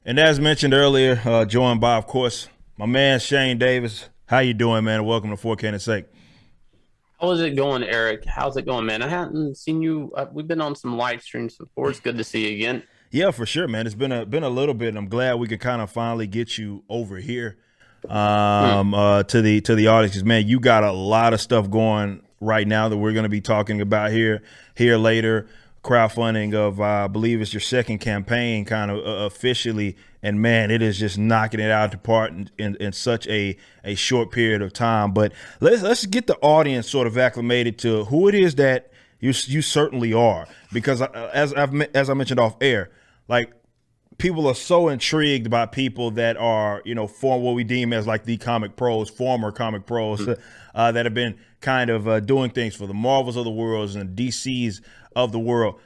And as mentioned earlier, joined by, of course, my man Shane Davis. How you doing, man? Welcome to 4K and Sake. How's it going, Eric? How's it going, man? I hadn't seen you. We've been on some live streams before. It's good to see you again. Yeah, for sure, man. It's been a little bit, and I'm glad we could kind of finally get you over here Mm. to the audience. 'Cause, man, you got a lot of stuff going right now that we're going to be talking about here later. Crowdfunding of I believe it's your second campaign, kind of officially, and man, it is just knocking it out of the park in such a short period of time. But let's get the audience sort of acclimated to who it is that you certainly are, because as I mentioned off air, like people are so intrigued by people that are, form what we deem as like the comic pros, former comic pros, that have been kind of doing things for the Marvels of the world and DCs of the world.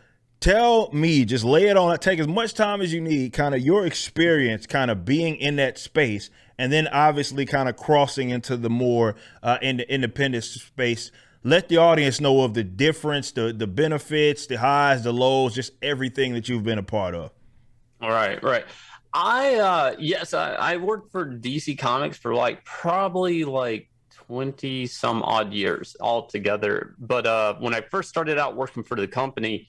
Tell me, just lay it on, take as much time as you need, kind of your experience, kind of being in that space, and then obviously kind of crossing into the more in the independent space. Let the audience know of the difference, the benefits, the highs, the lows, just everything that you've been a part of. All right, right. I worked for DC Comics for like probably like 20 some odd years altogether. But when I first started out working for the company,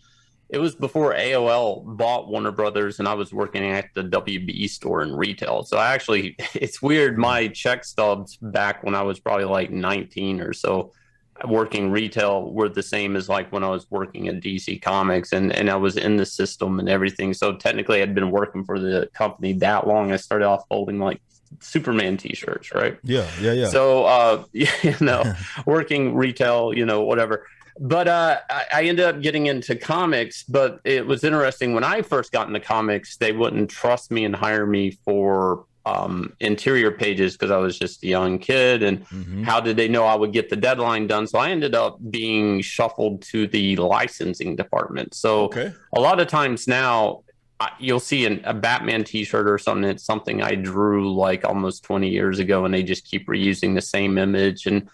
it was before AOL bought Warner Brothers, and I was working at the WB store in retail. So I actually, it's weird. My check stubs back when I was probably like 19 or so, working retail, were the same as like when I was working at DC Comics, and I was in the system and everything. So technically, I'd been working for the company that long. I started off folding like Superman t-shirts, right? Yeah, yeah, yeah. So, working retail, whatever. But I ended up getting into comics. But it was interesting when I first got into comics, they wouldn't trust me and hire me for interior pages because I was just a young kid. And Hmm. how did they know I would get the deadline done? So I ended up being shuffled to the licensing department. So Okay. a lot of times now, you'll see a Batman T-shirt or something. It's something I drew like almost 20 years ago, and they just keep reusing the same image. And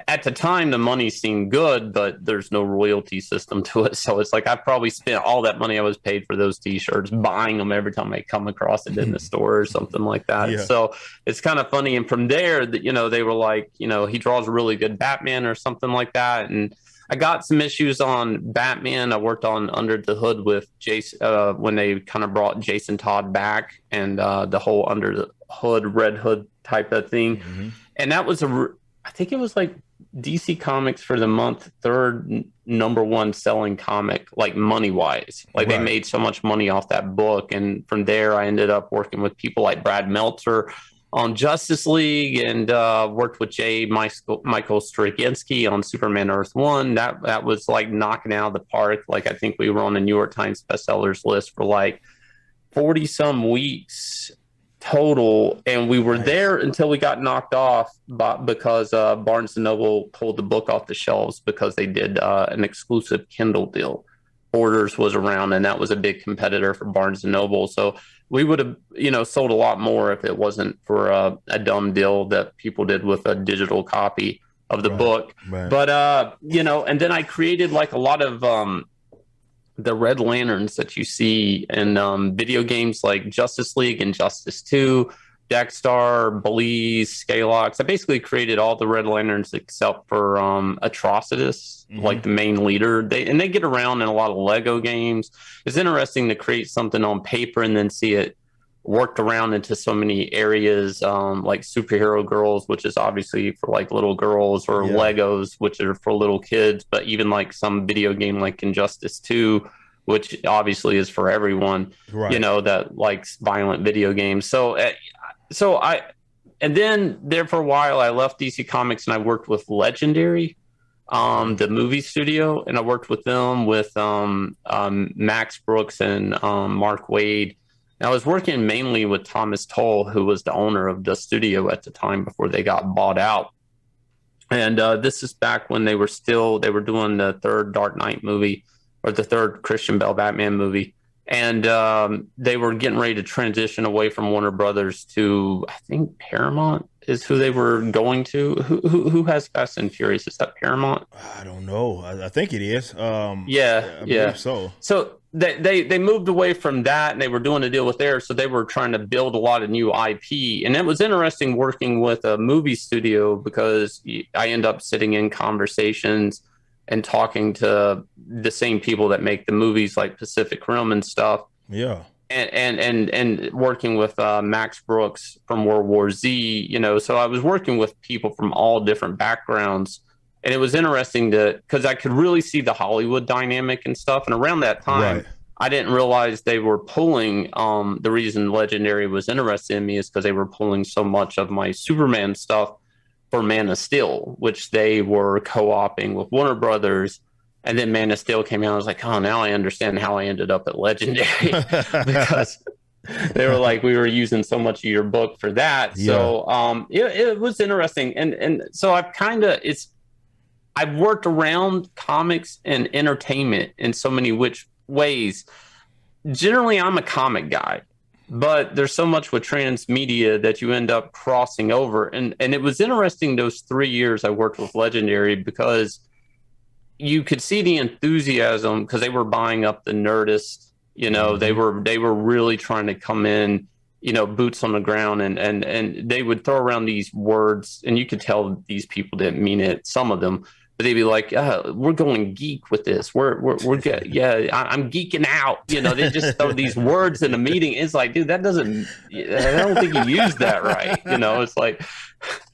at the time, the money seemed good, but there's no royalty system to it. So it's like I probably spent all that money I was paid for those T-shirts buying them every time I come across it in the store or something like that. Yeah. So it's kind of funny. And from there, that they were like, he draws a really good Batman or something like that, and I got some issues on Batman. I worked on Under the Hood with Jason when they kind of brought Jason Todd back, and the whole Under the Hood, Red Hood type of thing. Hmm. And that was I think it was like DC Comics for the month, third number one selling comic, like money wise. Like they Right. made so much money off that book. And from there, I ended up working with people like Brad Meltzer on Justice League, and worked with Michael Straczynski on Superman Earth One. That was like knocking out of the park. Like I think we were on the New York Times bestsellers list for like 40 some weeks total, and we were Nice. there until we got knocked off because Barnes and Noble pulled the book off the shelves because they did an exclusive Kindle deal. Borders was around, and that was a big competitor for Barnes and Noble. So we would have, sold a lot more if it wasn't for a dumb deal that people did with a digital copy of the Right. book. Right. But and then I created like a lot of the red lanterns that you see in video games like Justice League and Justice 2, Deckstar, Belize, Scalox. I basically created all the red lanterns except for Atrocitus, Hmm. like the main leader. They get around in a lot of Lego games. It's interesting to create something on paper and then see it worked around into so many areas, like superhero girls, which is obviously for like little girls, or Yeah. Legos, which are for little kids, but even like some video game like Injustice 2, which obviously is for everyone, Right. that likes violent video games. So and then there for a while, I left DC Comics and I worked with Legendary, Okay. the movie studio, and I worked with them with Max Brooks and Mark Wade. And I was working mainly with Thomas Toll, who was the owner of the studio at the time before they got bought out. And this is back when they were doing the third Dark Knight movie, or the third Christian Bale Batman movie. And they were getting ready to transition away from Warner Brothers to, I think, Paramount is who they were going to. Who has Fast and Furious? Is that Paramount? I don't know. I think it is. Yeah, Yeah, I believe yeah. so. So they moved away from that, and they were doing a deal with Air, so they were trying to build a lot of new IP. And it was interesting working with a movie studio because I end up sitting in conversations and talking to the same people that make the movies like Pacific Rim and stuff. Yeah. And working with Max Brooks from World War Z, so I was working with people from all different backgrounds, and it was interesting because I could really see the Hollywood dynamic and stuff. And around that time, Right. I didn't realize they were pulling. The reason Legendary was interested in me is because they were pulling so much of my Superman stuff for Man of Steel, which they were co-oping with Warner Brothers. And then Man of Steel came out. I was like, oh, now I understand how I ended up at Legendary because they were like, we were using so much of your book for that. Yeah. So it was interesting. And so I've worked around comics and entertainment in so many which ways. Generally, I'm a comic guy, but there's so much with transmedia that you end up crossing over. And it was interesting those 3 years I worked with Legendary because you could see the enthusiasm because they were buying up the Nerdist. They were really trying to come in, boots on the ground, and they would throw around these words, and you could tell these people didn't mean it. Some of them, but they'd be like, "We're going geek with this. We're good. Yeah, I'm geeking out." They just throw these words in a meeting. It's like, dude, that doesn't. I don't think you used that right. It's like.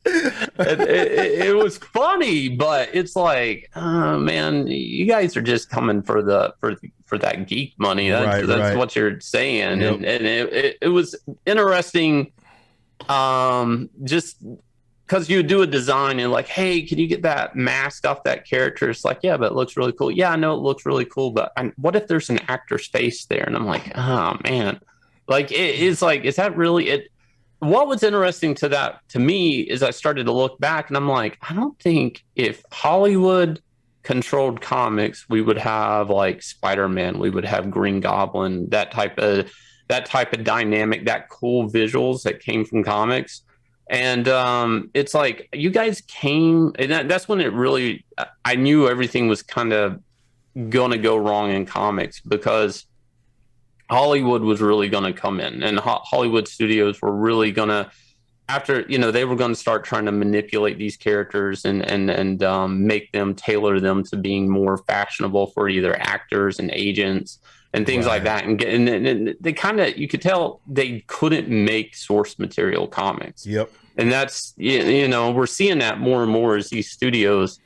It was funny, but it's like, oh, man, you guys are just coming for that geek money. That's Right. what you're saying. Yep. And it was interesting, just because you do a design and like, hey, can you get that mask off that character? It's like, yeah, but it looks really cool. Yeah, I know it looks really cool, but what if there's an actor's face there? And I'm like, oh man, like it's like, is that really it? What was interesting to me is I started to look back and I'm like, I don't think if Hollywood controlled comics, we would have like Spider-Man, we would have Green Goblin, that type of dynamic, that cool visuals that came from comics. And it's like you guys came, and that's when I knew everything was kind of gonna go wrong in comics because Hollywood was really going to come in, and Hollywood studios were really going to, after they were going to start trying to manipulate these characters and make them, tailor them to being more fashionable for either actors and agents and things like that. And they kind of, you could tell they couldn't make source material comics. Yep. And that's we're seeing that more and more as these studios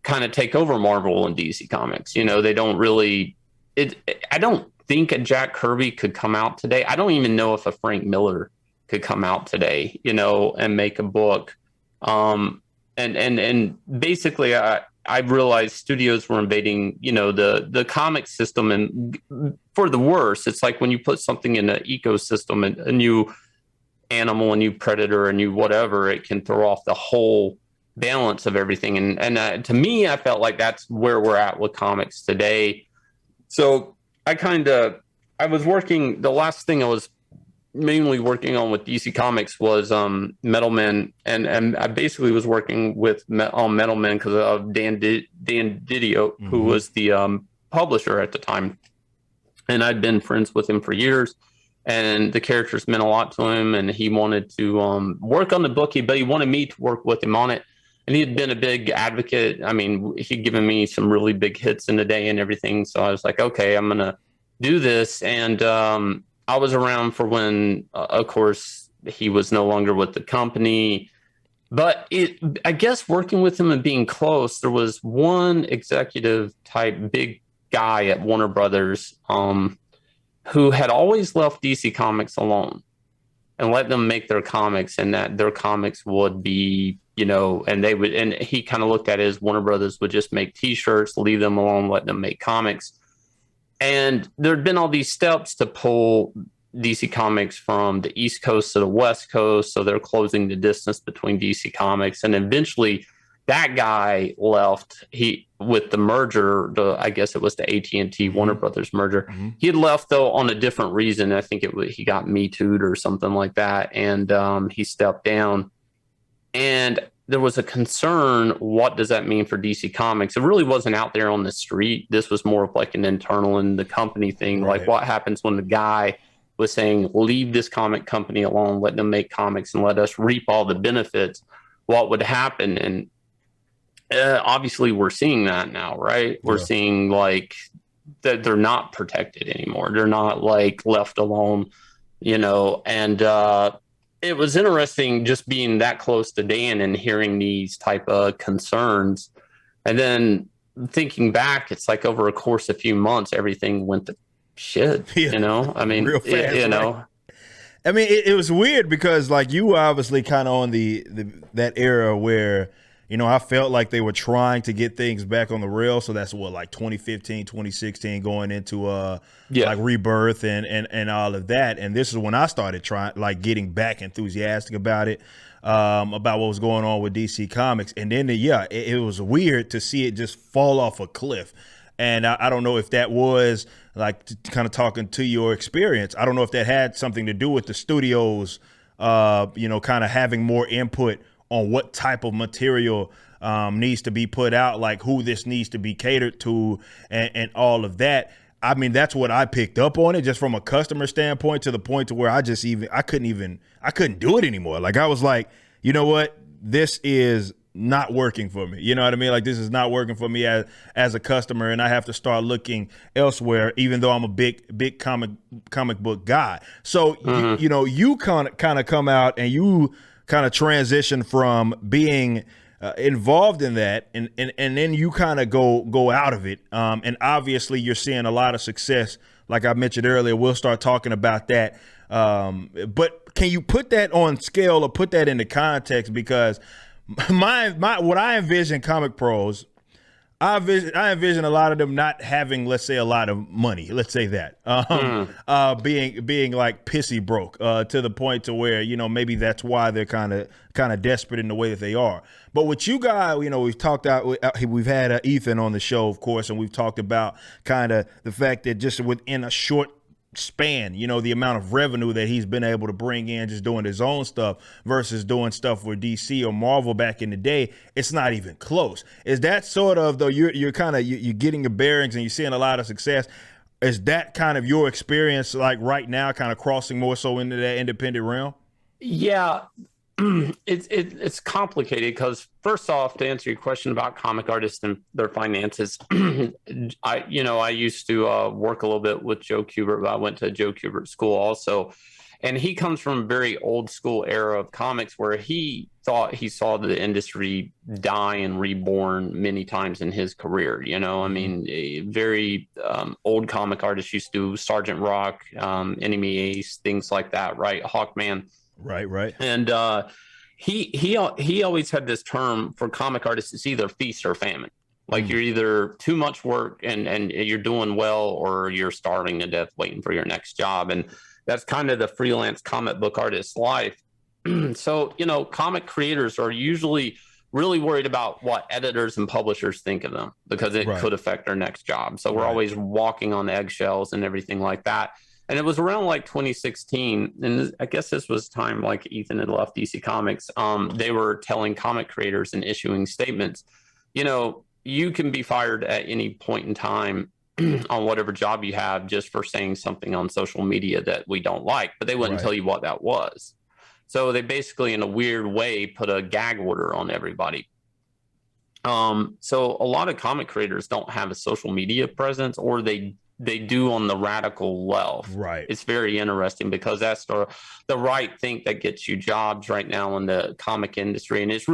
kind of take over Marvel and DC Comics. They don't really. I don't think a Jack Kirby could come out today. I don't even know if a Frank Miller could come out today, and make a book. And basically, I realized studios were invading, the comic system, and for the worse. It's like when you put something in an ecosystem, and a new animal, a new predator, a new whatever, it can throw off the whole balance of everything. And to me, I felt like that's where we're at with comics today. So I was working, the last thing I was mainly working on with DC Comics was Metal Men, and I basically was working on Metal Men because of Dan Didio, who was the publisher at the time. And I'd been friends with him for years, and the characters meant a lot to him, and he wanted to work on the book, but he wanted me to work with him on it. And he had been a big advocate. I mean, he'd given me some really big hits in the day and everything. So I was like, okay, I'm going to do this. And I was around for when, of course, he was no longer with the company. But I guess working with him and being close, there was one executive type big guy at Warner Brothers who had always left DC Comics alone and let them make their comics, and that their comics would be, and he kind of looked at it as Warner Brothers would just make t-shirts, leave them alone, let them make comics. And there'd been all these steps to pull DC Comics from the East Coast to the West Coast. So they're closing the distance between DC Comics. And eventually that guy left. With the merger, I guess it was the AT&T Warner Brothers merger. Mm-hmm. He had left though on a different reason. I think he got Me Too'd or something like that, and he stepped down. And there was a concern. What does that mean for DC Comics? It really wasn't out there on the street. This was more of like an internal in the company thing. Like, Right. what happens when the guy was saying, leave this comic company alone, let them make comics and let us reap all the benefits? What would happen? And obviously, we're seeing that now, right? We're Yeah. seeing like that they're not protected anymore. They're not like left alone, and it was interesting just being that close to Dan and hearing these type of concerns. And then thinking back, it's like over a course of a few months, everything went to shit, Yeah. I mean, Real fast, right? know, I mean, it was weird because like you were obviously kind of on the that era where I felt like they were trying to get things back on the rail. So that's what, like 2015, 2016, going into yeah. like Rebirth and all of that. And this is when I started trying, like, getting back enthusiastic about it, about what was going on with DC Comics. And then it was weird to see it just fall off a cliff. And I don't know if that was like kind of talking to your experience. I don't know if that had something to do with the studios, kind of having more input on what type of material needs to be put out, like who this needs to be catered to, and all of that. I mean, that's what I picked up on it, just from a customer standpoint, to the point to where I couldn't do it anymore. Like, I was like, you know what, this is not working for me. You know what I mean? Like, this is not working for me as a customer, and I have to start looking elsewhere, even though I'm a big comic book guy. So Mm-hmm. you kind of come out and you kind of transition from being involved in that, and then you kind of go out of it. And obviously you're seeing a lot of success. Like I mentioned earlier, we'll start talking about that. But can you put that on scale or put that into context? Because my what I envision comic pros, I envision a lot of them not having, let's say, a lot of money. Let's say that, Mm-hmm. being like pissy broke, to the point to where maybe that's why they're kind of desperate in the way that they are. But with you guys, we've talked out. We've had Ethan on the show, of course, and we've talked about kind of the fact that just within a short span, the amount of revenue that he's been able to bring in just doing his own stuff versus doing stuff with DC or Marvel back in the day, it's not even close. Is that sort of, though, you're kind of you're getting your bearings and you're seeing a lot of success? Is that kind of your experience, like right now, kind of crossing more so into that independent realm? Yeah, it's complicated because, first off, to answer your question about comic artists and their finances, I used to work a little bit with Joe Kubert. I went to Joe Kubert school also, and he comes from a very old school era of comics where he thought he saw the industry die and reborn many times in his career. I Mm-hmm. mean, a very old comic artists used to do Sergeant Rock, Enemy Ace, things like that, right? Hawkman. Right, right, And he always had this term for comic artists: it's either feast or famine. Like, mm, you're either too much work and you're doing well, or you're starving to death waiting for your next job. And that's kind of the freelance comic book artist's life. So, comic creators are usually really worried about what editors and publishers think of them, because it right, could affect their next job. So we're right. always walking on eggshells and everything like that. And it was around like 2016, and I guess this was time like Ethan had left DC Comics. They were telling comic creators and issuing statements, you can be fired at any point in time on whatever job you have just for saying something on social media that we don't like, but they wouldn't Right. tell you what that was. So they basically, in a weird way, put a gag order on everybody. So a lot of comic creators don't have a social media presence, or they do on the radical left. Right. It's very interesting because that's the right thing that gets you jobs right now in the comic industry. And it's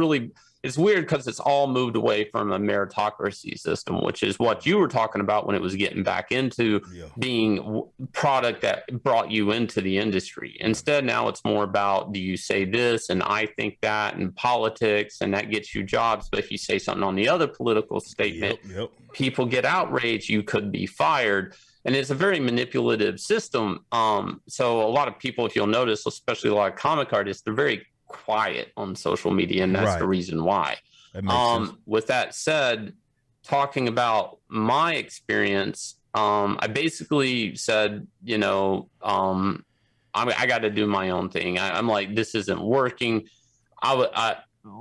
weird because it's all moved away from a meritocracy system, which is what you were talking about when it was getting back into Yeah. being product that brought you into the industry. Instead, now it's more about, do you say this and I think that, and politics, and that gets you jobs. But if you say something on the other political statement, Yep. Yep. people get outraged, you could be fired. And it's a very manipulative system. So a lot of people, if you'll notice, especially a lot of comic artists, they're very quiet on social media, and that's the Right. reason why. That makes sense. With that said, talking about my experience, I basically said, I got to do my own thing. I'm like, this isn't working.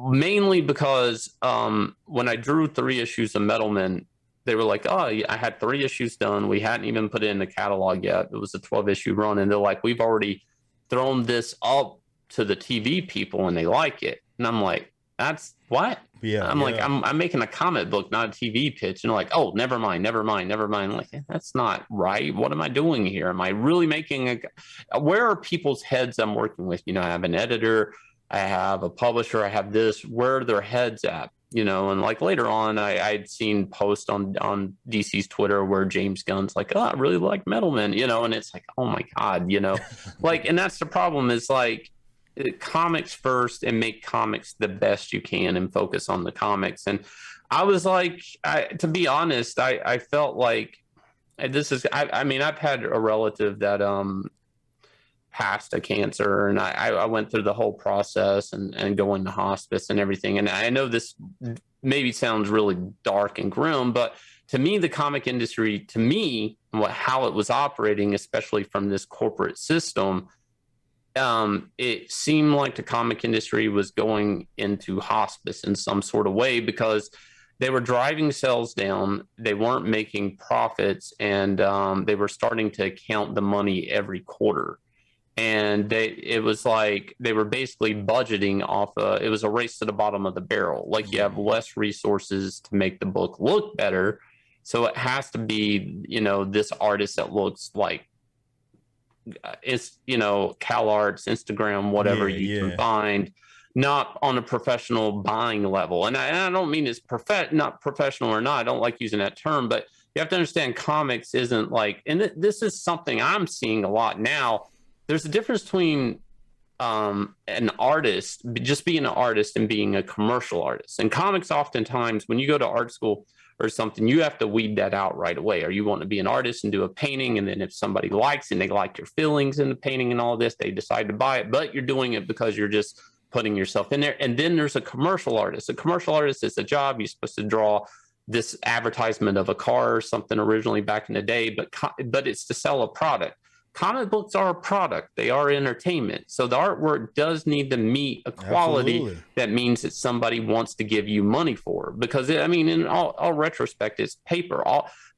mainly because when I drew 3 issues of Metal Men, they were like, "Oh, I had 3 issues done. We hadn't even put it in the catalog yet. It was a 12 issue run," and they're like, "We've already thrown this up to the TV people, and they like it." And I'm like, "That's what?" Yeah, I'm like, yeah. I'm making a comic book, not a TV pitch. And like, "Oh, never mind, never mind, never mind." I'm like, that's not right. What am I doing here? Am I really making where are people's heads I'm working with? I have an editor, I have a publisher, I have this. Where are their heads at? And like later on, I'd seen posts on DC's Twitter where James Gunn's like, "Oh, I really like Metal Men," and it's like, oh my God, like, and that's the problem is like, comics first and make comics the best you can and focus on the comics. And I was like, to be honest, I felt like this is, I mean, I've had a relative that passed a cancer, and I went through the whole process and going to hospice and everything. And I know this maybe sounds really dark and grim, but to me, the comic industry, to me, how it was operating, especially from this corporate system, it seemed like the comic industry was going into hospice in some sort of way because they were driving sales down, they weren't making profits, and they were starting to count the money every quarter. And it was like they were basically budgeting off it was a race to the bottom of the barrel. Like, you have less resources to make the book look better, so it has to be this artist that looks like it's CalArts, Instagram, whatever you can find, not on a professional buying level. And I don't mean it's not professional or not. I don't like using that term, but you have to understand comics isn't like, and this is something I'm seeing a lot now. There's a difference between an artist, just being an artist, and being a commercial artist. And comics, oftentimes, when you go to art school or something, you have to weed that out right away. Or you want to be an artist and do a painting, and then if somebody likes and they like your feelings in the painting and all this, they decide to buy it. But you're doing it because you're just putting yourself in there. And then there's a commercial artist. A commercial artist is a job. You're supposed to draw this advertisement of a car or something originally back in the day, but it's to sell a product. Comic books are a product. They are entertainment. So the artwork does need to meet a quality that means that somebody wants to give you money for. Because, I mean, in all retrospect, it's paper.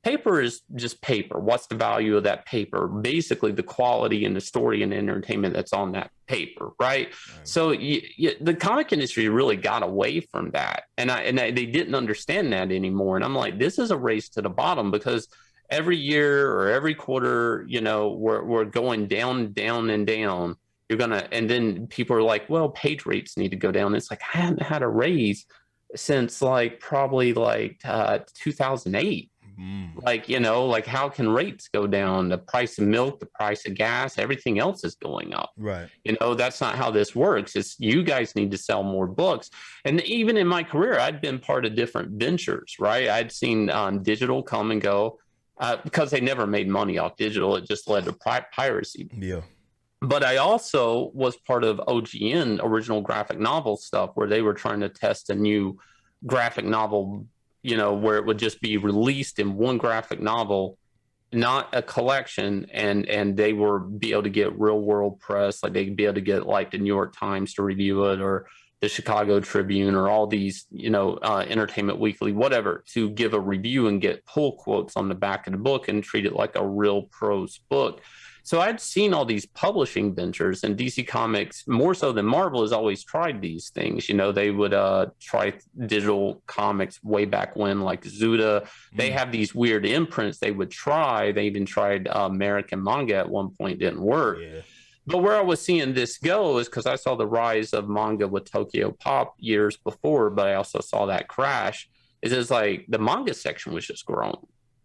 Paper is just paper. What's the value of that paper? Basically, the quality and the story and entertainment that's on that paper, right? So the comic industry really got away from that. And they didn't understand that anymore. And I'm like, this is a race to the bottom, because every year or every quarter, we're going down, down, and down. And then people are like, well, page rates need to go down. It's like, I haven't had a raise since probably 2008. Like how can rates go down? The price of milk, the price of gas, everything else is going up. Right. That's not how this works. It's you guys need to sell more books. And even in my career, I'd been part of different ventures, right? I'd seen digital come and go. Because they never made money off digital. It just led to piracy. Yeah. But I also was part of OGN, original graphic novel stuff, where they were trying to test a new graphic novel, where it would just be released in one graphic novel, not a collection, and they were be able to get real world press, like they'd be able to get like the New York Times to review it, or the Chicago Tribune, or all these, Entertainment Weekly, whatever, to give a review and get pull quotes on the back of the book and treat it like a real prose book. So I'd seen all these publishing ventures, and DC Comics, more so than Marvel, has always tried these things. They would try digital comics way back when, like Zuda. They have these weird imprints they would try. They even tried American manga at one point, didn't work. Yeah. But where I was seeing this go is because I saw the rise of manga with Tokyo Pop years before, but I also saw that crash. It's like the manga section was just growing,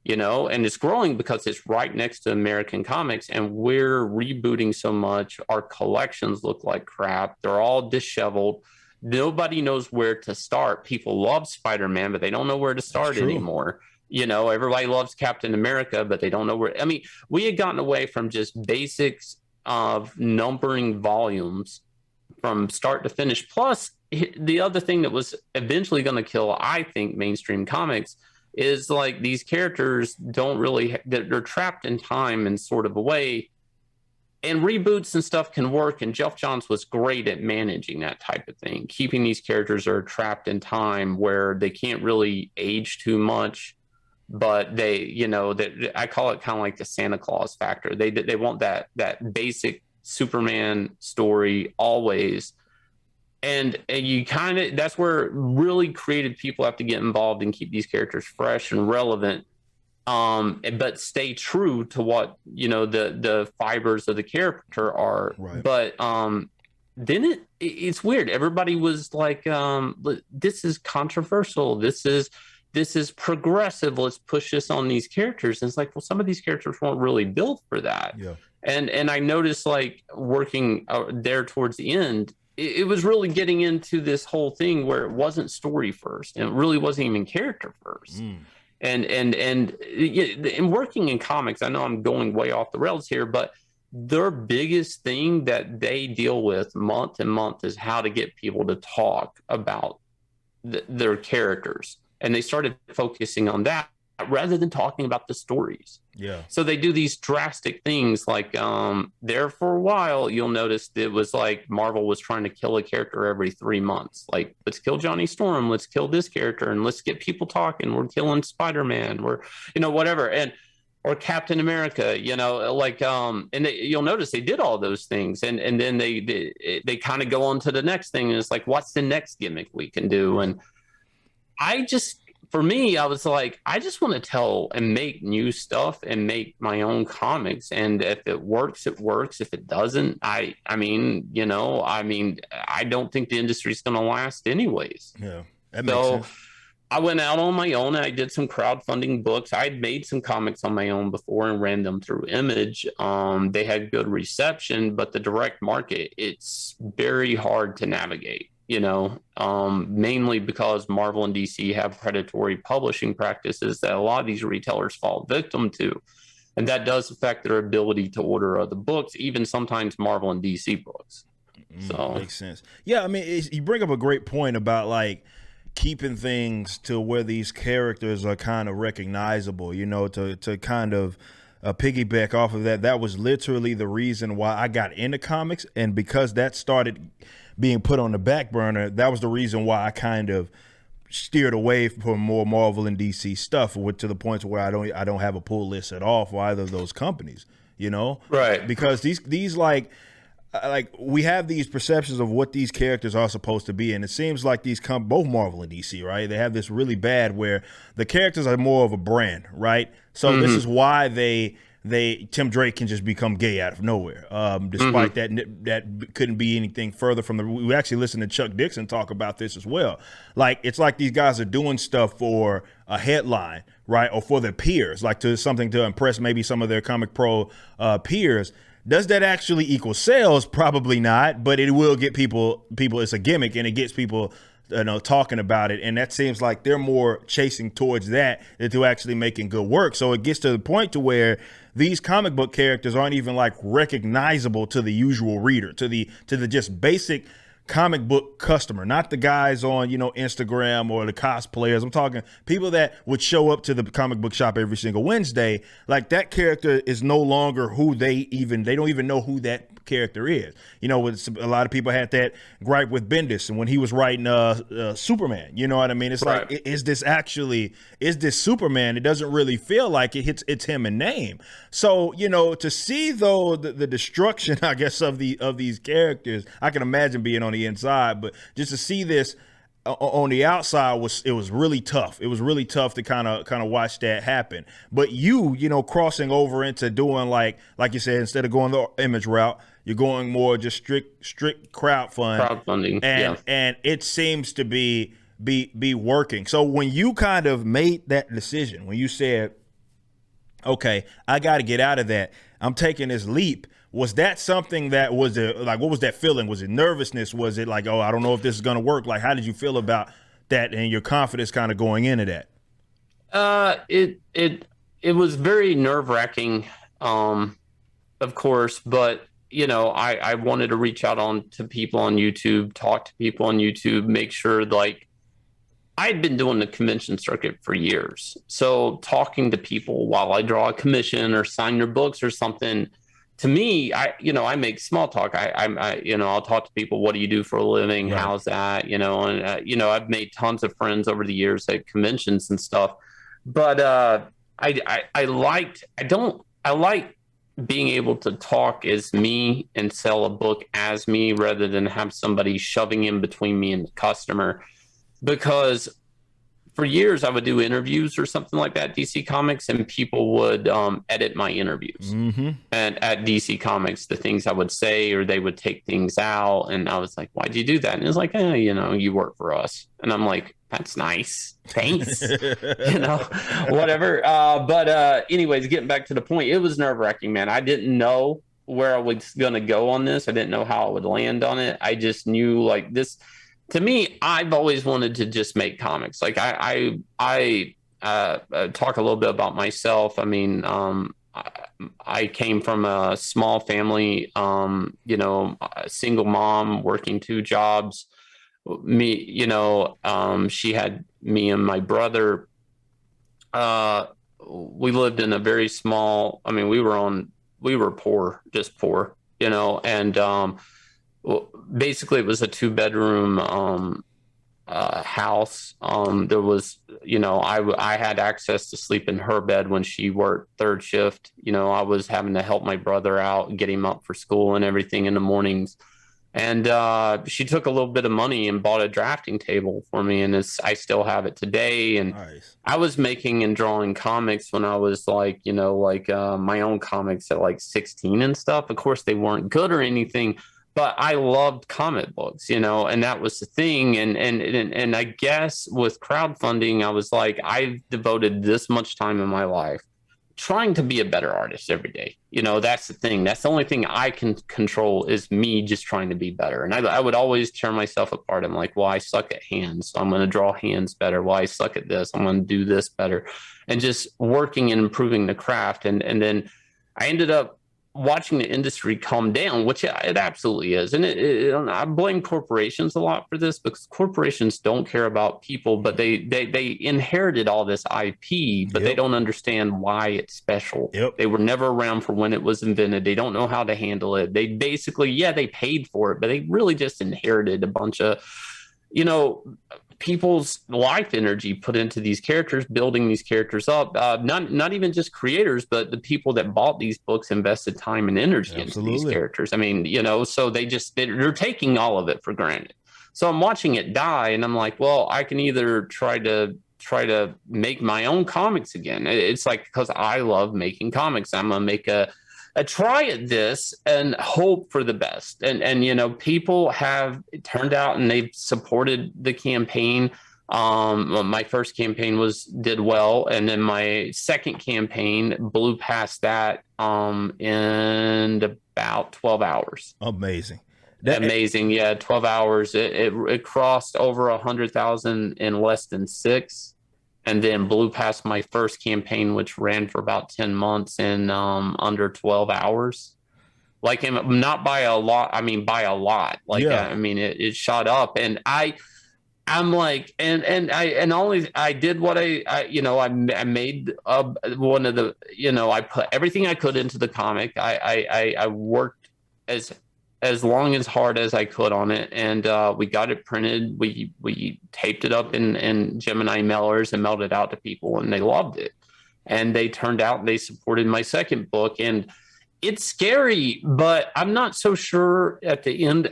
and it's growing because it's right next to American comics, and we're rebooting so much. Our collections look like crap. They're all disheveled. Nobody knows where to start. People love Spider-Man, but they don't know where to start anymore. Everybody loves Captain America, but they don't know where. I mean, we had gotten away from just basics of numbering volumes from start to finish. Plus, the other thing that was eventually going to kill, I think, mainstream comics is like these characters don't really, they're trapped in time in sort of a way. and reboots and stuff can work. And Jeff Johns was great at managing that type of thing, keeping these characters that are trapped in time where they can't really age too much, but they, that I call it kind of like the Santa Claus factor. They want that basic Superman story always. And you kind of, that's where really creative people have to get involved and keep these characters fresh and relevant, but stay true to what the fibers of the character are. Right. But then it's weird. Everybody was like, this is controversial, this is progressive, let's push this on these characters. And it's like, well, some of these characters weren't really built for that. Yeah. And I noticed, like, working there towards the end, it was really getting into this whole thing where it wasn't story first and it really wasn't even character first. And working in comics, I know I'm going way off the rails here, but their biggest thing that they deal with month and month is how to get people to talk about their characters. And they started focusing on that rather than talking about the stories. Yeah. So they do these drastic things, like there for a while, you'll notice it was like Marvel was trying to kill a character every 3 months. Like, let's kill Johnny Storm, let's kill this character, and let's get people talking. We're killing Spider-Man, we're, whatever. Or Captain America, you'll notice they did all those things. And then they kind of go on to the next thing. And it's like, what's the next gimmick we can do? And for me, I was like, I just want to tell and make new stuff and make my own comics. And if it works, it works. If it doesn't, I don't think the industry's going to last anyways. Yeah, that makes sense. I went out on my own and I did some crowdfunding books. I had made some comics on my own before and ran them through Image. They had good reception, but the direct market, it's very hard to navigate. Mainly because Marvel and DC have predatory publishing practices that a lot of these retailers fall victim to. And that does affect their ability to order other books, even sometimes Marvel and DC books. So makes sense. Yeah, I mean, you bring up a great point about, like, keeping things to where these characters are kind of recognizable, to kind of piggyback off of that. That was literally the reason why I got into comics. And because that started being put on the back burner, that was the reason why I kind of steered away from more Marvel and DC stuff, to the point where I don't have a pull list at all for either of those companies, Right. Because these like we have these perceptions of what these characters are supposed to be, and it seems like both Marvel and DC, right? They have this really bad where the characters are more of a brand, right? So this is why Tim Drake can just become gay out of nowhere, despite that couldn't be anything further from we actually listened to Chuck Dixon talk about this as well. Like, it's like these guys are doing stuff for a headline, right? Or for their peers, like to something to impress maybe some of their Comic Pro peers. Does that actually equal sales? Probably not, but it will get people, it's a gimmick, and it gets people talking about it. And that seems like they're more chasing towards that than to actually making good work. So it gets to the point to where these comic book characters aren't even like recognizable to the usual reader, to the just basic comic book customer, not the guys on, Instagram or the cosplayers. I'm talking people that would show up to the comic book shop every single Wednesday. Like, that character is no longer who they don't even know who that character is. A lot of people had that gripe with Bendis and when he was writing Superman. You know what I mean? It's right. Like, is this Superman? It doesn't really feel like it. It's him in name. So, to see though the destruction, I guess, of these characters, I can imagine being on the inside, but just to see this on the outside was really tough. It was really tough to kind of watch that happen. But crossing over into doing like you said, instead of going the Image route, you're going more just strict crowdfunding, and it seems to be working. So when you kind of made that decision, when you said, okay, I got to get out of that, I'm taking this leap, was that something that was like, what was that feeling? Was it nervousness? Was it like, oh, I don't know if this is going to work? Like, how did you feel about that and your confidence kind of going into that? It was very nerve-wracking, of course, but I wanted to reach out to people on YouTube, talk to people on YouTube, make sure, like, I'd been doing the convention circuit for years. So talking to people while I draw a commission or sign their books or something, to me, I make small talk. I'll talk to people. What do you do for a living? Right. How's that? And I've made tons of friends over the years at conventions and stuff. But I like being able to talk as me and sell a book as me rather than have somebody shoving in between me and the customer. Because for years I would do interviews or something like that, DC Comics, and people would edit my interviews. Mm-hmm. And at DC Comics, the things I would say, or they would take things out. And I was like, why'd you do that? And it was like, you work for us. And I'm like, that's nice. Thanks. Whatever. But anyways, getting back to the point, it was nerve wracking, man. I didn't know where I was going to go on this. I didn't know how I would land on it. I just knew like this. To me, I've always wanted to just make comics. Like I talk a little bit about myself. I mean, I came from a small family, a single mom working two jobs. She had me and my brother. Uh, we lived in a very small. I mean, we were poor, just poor, and well, basically it was a two-bedroom house. There was, I had access to sleep in her bed when she worked third shift. I was having to help my brother out, get him up for school and everything in the mornings. And she took a little bit of money and bought a drafting table for me, and I still have it today. And Nice. I was making and drawing comics when I was like, my own comics at like 16 and stuff. Of course, they weren't good or anything, but I loved comic books, and that was the thing. And I guess with crowdfunding, I was like, I've devoted this much time in my life trying to be a better artist every day. That's the thing. That's the only thing I can control is me just trying to be better. And I would always tear myself apart. I'm like, well, I suck at hands, so I'm going to draw hands better. Well, I suck at this, I'm going to do this better. And just working and improving the craft. And then I ended up watching the industry calm down, which it absolutely is. And I blame corporations a lot for this because corporations don't care about people, but they inherited all this IP, but they Yep. don't understand why it's special. Yep. They were never around for when it was invented. They don't know how to handle it. They basically, yeah, they paid for it, but they really just inherited a bunch of, you know, people's life energy put into these characters, building these characters up. Not even just creators, but the people that bought these books invested time and energy into these Absolutely. characters. I mean, so they're taking all of it for granted. So I'm watching it die, and I'm like, well, I can either try to make my own comics again. It's like because I love making comics, I'm gonna make a try at this and hope for the best. And people have turned out and they've supported the campaign. My first campaign did well, and then my second campaign blew past that in about 12 hours. Amazing. Amazing, yeah, 12 hours. It crossed over 100,000 in less than six, and then blew past my first campaign, which ran for about 10 months in under 12 hours. Like, not by a lot, I mean, by a lot. Like, Yeah. I mean, it shot up. And I'm like, and only I did what I made one of the, I put everything I could into the comic. I worked as long as hard as I could on it, and we got it printed. We taped it up in Gemini mailers and mailed it out to people, and they loved it. And they turned out and they supported my second book, and it's scary, but I'm not so sure at the end.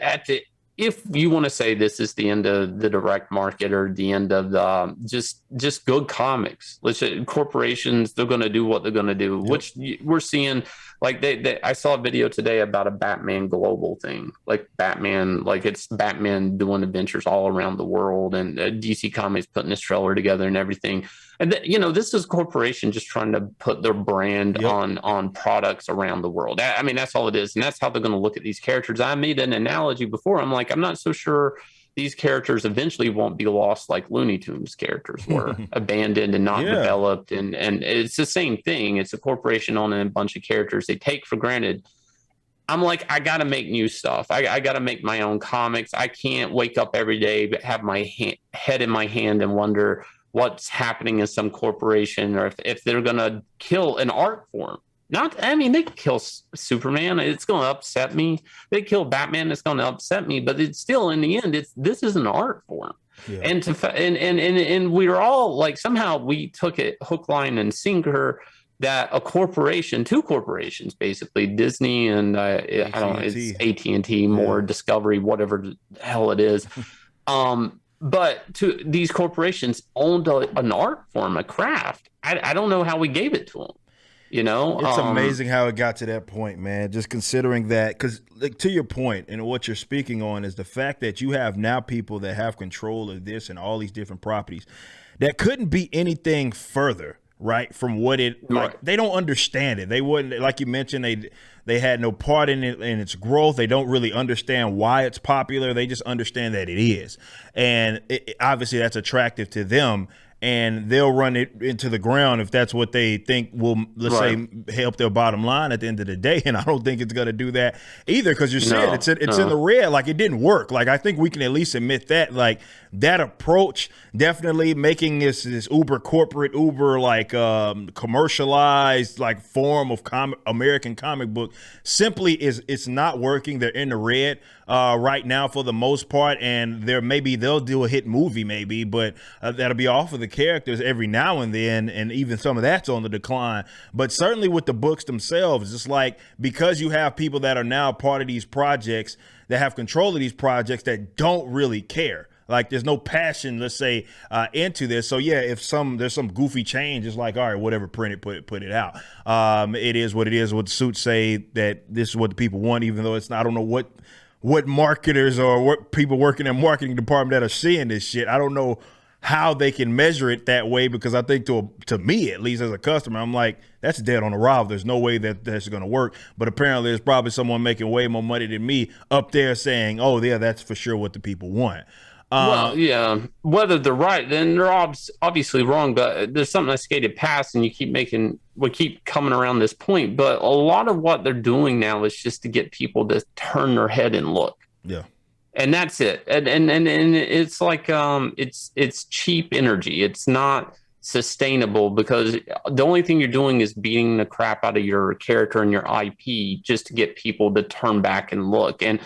If you want to say this is the end of the direct market or the end of the just good comics, corporations, they're going to do what they're going to do, Yep. which we're seeing. Like I saw a video today about a Batman global thing, like Batman, like it's Batman doing adventures all around the world, and DC Comics putting this trailer together and everything. And this is a corporation just trying to put their brand Yep. on products around the world. I mean, that's all it is, and that's how they're going to look at these characters. I made an analogy before. I'm like, I'm not so sure these characters eventually won't be lost like Looney Tunes characters were, abandoned and not Yeah. developed. And it's the same thing. It's a corporation owning a bunch of characters they take for granted. I'm like, I got to make new stuff. I got to make my own comics. I can't wake up every day but have my head in my hand and wonder what's happening in some corporation, or if they're going to kill an art form. Not, I mean, they kill Superman. It's going to upset me. They kill Batman. It's going to upset me. But it's still, in the end, this is an art form. Yeah. And we were all like, somehow we took it hook, line, and sinker that a corporation, two corporations, basically Disney and I don't know, it's AT&T, more yeah. Discovery, whatever the hell it is. But to these corporations owned an art form, a craft. I don't know how we gave it to them. You know, it's amazing how it got to that point, man. Just considering that, because like, to your point, and what you're speaking on is the fact that you have now people that have control of this and all these different properties that couldn't be anything further, right, from what it like. Right. They don't understand it. They wouldn't, like you mentioned, they had no part in it, in its growth. They don't really understand why it's popular. They just understand that it is, and obviously that's attractive to them. And they'll run it into the ground if that's what they think will, let's say, help their bottom line at the end of the day. And I don't think it's going to do that either, because you're saying it's in the red. Like, it didn't work. Like, I think we can at least admit that. Like, that approach, definitely making this uber corporate, uber like commercialized like form of American comic book simply it's not working. They're in the red right now for the most part, and they'll do a hit movie maybe, but that'll be off of the characters every now and then, and even some of that's on the decline. But certainly with the books themselves, it's like, because you have people that are now part of these projects, that have control of these projects, that don't really care. Like, there's no passion, let's say, into this. So yeah, if there's some goofy change, it's like, all right, whatever, print it, put it out. It is what it is. What suits say that this is what the people want, even though it's not. I don't know what marketers or what people working in marketing department that are seeing this shit. I don't know how they can measure it that way, because I think to me, at least as a customer, I'm like, that's dead on arrival. There's no way that that's going to work. But apparently there's probably someone making way more money than me up there saying, oh yeah, that's for sure what the people want. Well, yeah, whether they're right, then they're obviously wrong, but there's something I skated past, and we keep coming around this point. But a lot of what they're doing now is just to get people to turn their head and look. Yeah. And that's it. And it's like, it's cheap energy. It's not sustainable, because the only thing you're doing is beating the crap out of your character and your IP just to get people to turn back and look. And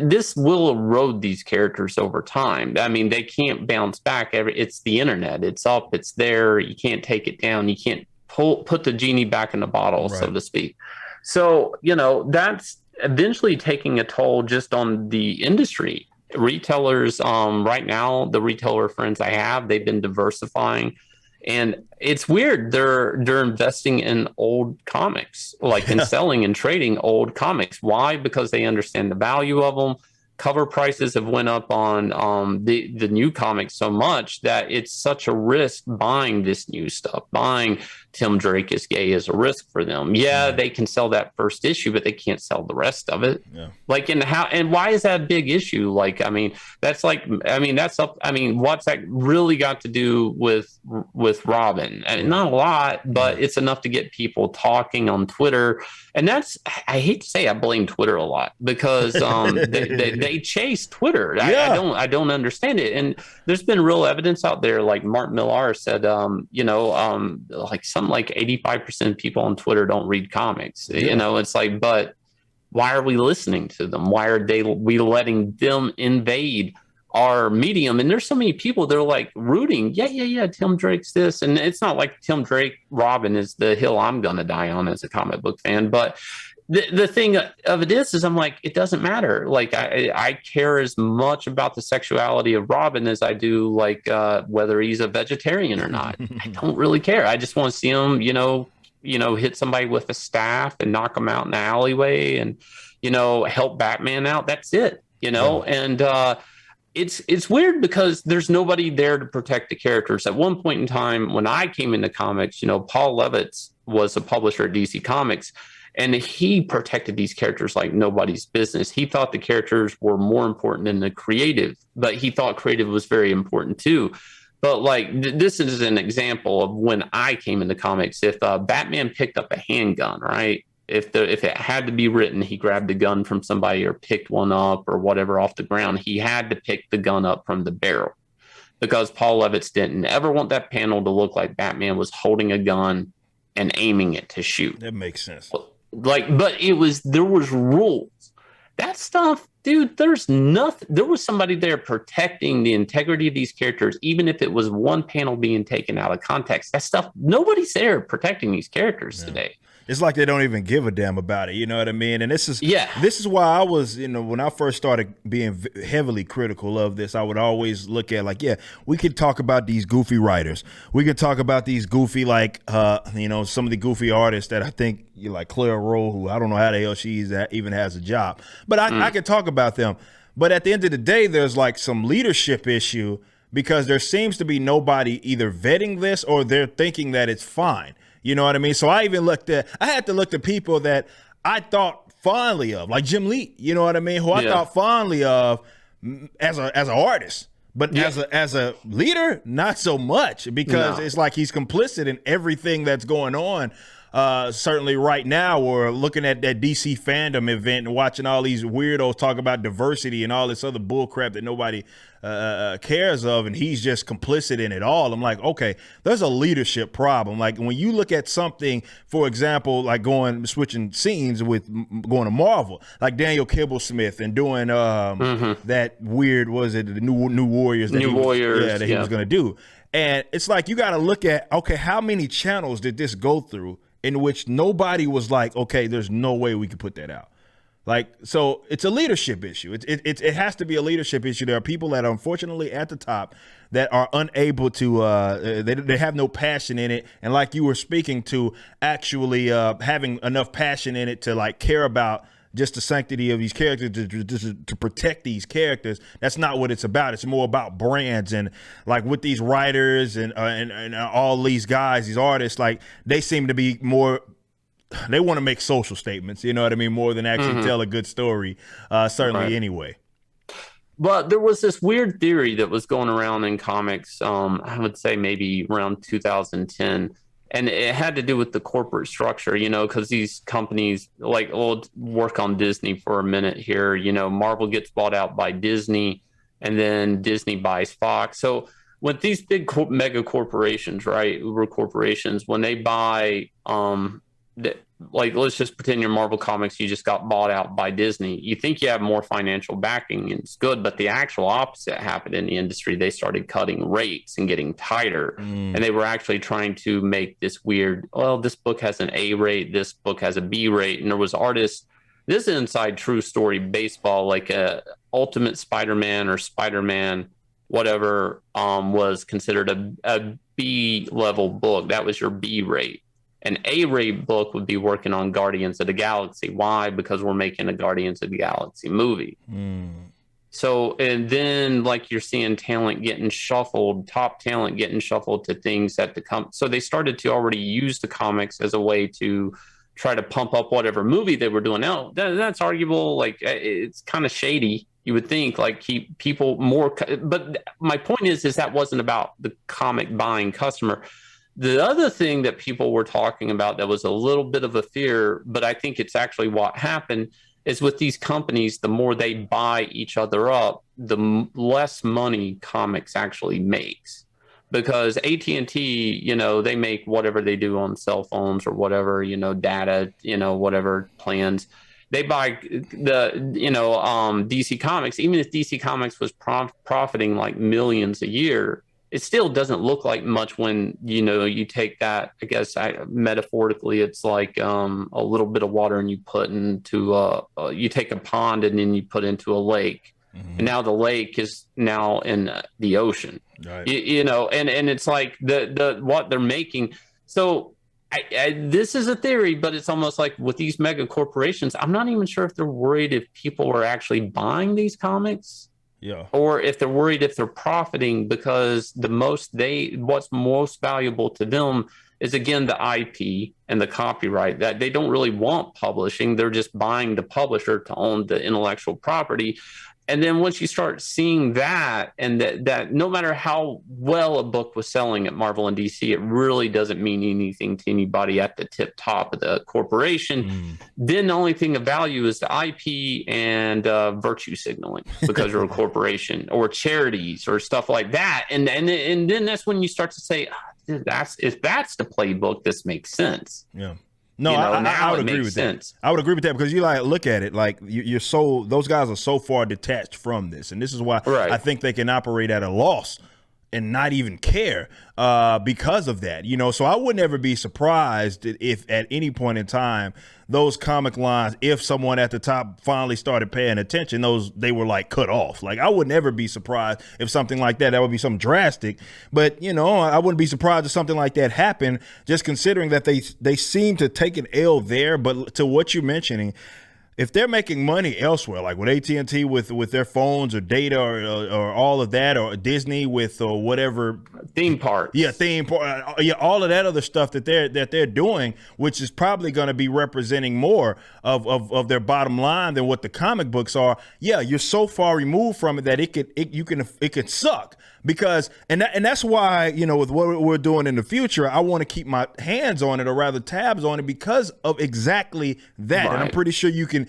this will erode these characters over time. I mean, they can't bounce back. It's the internet. It's up. It's there. You can't take it down. You can't put the genie back in the bottle, right, so to speak. So, that's eventually taking a toll just on the industry. Retailers, right now, the retailer friends I have, they've been diversifying. And it's weird. They're investing in old comics, like in selling and trading old comics. Why? Because they understand the value of them. Cover prices have went up on the new comics so much that it's such a risk buying this new stuff. Buying Tim Drake is Gay is a risk for them. Yeah, they can sell that first issue, but they can't sell the rest of it. Yeah. Like, and why is that a big issue? Like, what's that really got to do with Robin? And not a lot, but it's enough to get people talking on Twitter. And I hate to say I blame Twitter a lot, because they chase Twitter. Yeah. I don't understand it. And there's been real evidence out there. Like Mark Millar said, like something like 85% of people on Twitter don't read comics. Yeah. It's like, but why are we listening to them? Why are we letting them invade our medium? And there's so many people, they're like rooting. Yeah. Tim Drake's this. And it's not like Tim Drake Robin is the hill I'm going to die on as a comic book fan. But the thing of it is I'm like, it doesn't matter. Like, I care as much about the sexuality of Robin as I do, like, whether he's a vegetarian or not. I don't really care. I just want to see him, hit somebody with a staff and knock them out in the alleyway and, help Batman out. That's it, and it's weird because there's nobody there to protect the characters. At one point in time, when I came into comics, Paul Levitz was a publisher at DC Comics, and he protected these characters like nobody's business. He thought the characters were more important than the creative, but he thought creative was very important too. But like, this is an example of when I came into comics. If Batman picked up a handgun, right? If it had to be written, he grabbed a gun from somebody or picked one up or whatever off the ground, he had to pick the gun up from the barrel, because Paul Levitz didn't ever want that panel to look like Batman was holding a gun and aiming it to shoot. That makes sense. Like, but there was rules. That stuff, dude, there's nothing. There was somebody there protecting the integrity of these characters, even if it was one panel being taken out of context. That stuff, nobody's there protecting these characters today. It's like they don't even give a damn about it. You know what I mean? And this is why I was, when I first started being heavily critical of this, I would always look at like, we could talk about these goofy writers. We could talk about these goofy, like, some of the goofy artists that I think, like Claire Rowe, who I don't know how the hell even has a job. But I could talk about them. But at the end of the day, there's like some leadership issue because there seems to be nobody either vetting this or they're thinking that it's fine. You know what I mean? So I had to look at people that I thought fondly of, like Jim Lee, you know what I mean? Who I thought fondly of as an artist. But as a leader, not so much, because it's like he's complicit in everything that's going on. Certainly right now, we're looking at that DC fandom event and watching all these weirdos talk about diversity and all this other bull crap that nobody cares of, and he's just complicit in it all. I'm like, okay, there's a leadership problem. Like when you look at something, for example, like switching scenes with going to Marvel, like Daniel Kibblesmith and doing that weird, the New Warriors that he was going to do. And it's like, you got to look at, okay, how many channels did this go through in which nobody was like, okay, there's no way we could put that out. Like, so it's a leadership issue. It has to be a leadership issue. There are people that are unfortunately at the top that are unable to, they have no passion in it. And like you were speaking to, actually having enough passion in it to like care about just the sanctity of these characters, to protect these characters. That's not what it's about. It's more about brands. And like with these writers and all these guys, these artists, like they seem to be more, they want to make social statements, you know what I mean, more than actually tell a good story, certainly anyway. But there was this weird theory that was going around in comics, I would say maybe around 2010. And it had to do with the corporate structure, because these companies, like, we'll work on Disney for a minute here. Marvel gets bought out by Disney, and then Disney buys Fox. So with these big mega corporations, right, Uber corporations, when they buy, like, let's just pretend your Marvel Comics, you just got bought out by Disney. You think you have more financial backing and it's good, but the actual opposite happened in the industry. They started cutting rates and getting tighter. And they were actually trying to make this weird, well, this book has an A rate, this book has a B rate. And there was artists, this is inside true story baseball, like Ultimate Spider-Man or Spider-Man, whatever, was considered a B level book. That was your B rate. An A-rate book would be working on Guardians of the Galaxy. Why? Because we're making a Guardians of the Galaxy movie. So, and then like you're seeing talent getting shuffled, top talent getting shuffled to things that so they started to already use the comics as a way to try to pump up whatever movie they were doing. Now, that's arguable. Like, it's kind of shady. You would think, like, keep people more. But my point is that wasn't about the comic buying customer. The other thing that people were talking about that was a little bit of a fear, but I think it's actually what happened, is with these companies, the more they buy each other up, the less money comics actually makes. Because AT&T, they make whatever they do on cell phones or whatever, data, whatever plans. They buy DC Comics. Even if DC Comics was profiting like millions a year, it still doesn't look like much when, you take that, I guess, metaphorically, it's like a little bit of water and you put into you take a pond and then you put into a lake. And now the lake is now in the ocean, right. And it's like the what they're making. So this is a theory, but it's almost like with these mega corporations, I'm not even sure if they're worried if people are actually buying these comics. Yeah. Or if they're worried if they're profiting, because what's most valuable to them is, again, the IP and the copyright. That they don't really want publishing. They're just buying the publisher to own the intellectual property. And then once you start seeing that, and that no matter how well a book was selling at Marvel and DC, it really doesn't mean anything to anybody at the tip top of the corporation. Then the only thing of value is the IP and virtue signaling, because you're a corporation, or charities or stuff like that. And then that's when you start to say, that's if that's the playbook, this makes sense. Yeah. No, I Now would it agree makes with that. sense. I would agree with that because you like look at it like you're so those guys are so far detached from this, and this is why I Right. think they can operate at a loss and not even care because of that. So I would never be surprised if at any point in time those comic lines, if someone at the top finally started paying attention, they were like cut off. Like I would never be surprised if something like that would be something drastic. But I wouldn't be surprised if something like that happened, just considering that they seem to take an L there. But to what you're mentioning, if they're making money elsewhere, like with AT&T with their phones or data or all of that, or Disney with or whatever Theme parks. yeah, theme park, yeah, all of that other stuff that they're doing, which is probably going to be representing more of their bottom line than what the comic books are. Yeah, you're so far removed from it that it could suck because and that's why with what we're doing in the future, I want to keep my hands on it or rather tabs on it because of exactly that. Right. And I'm pretty sure you can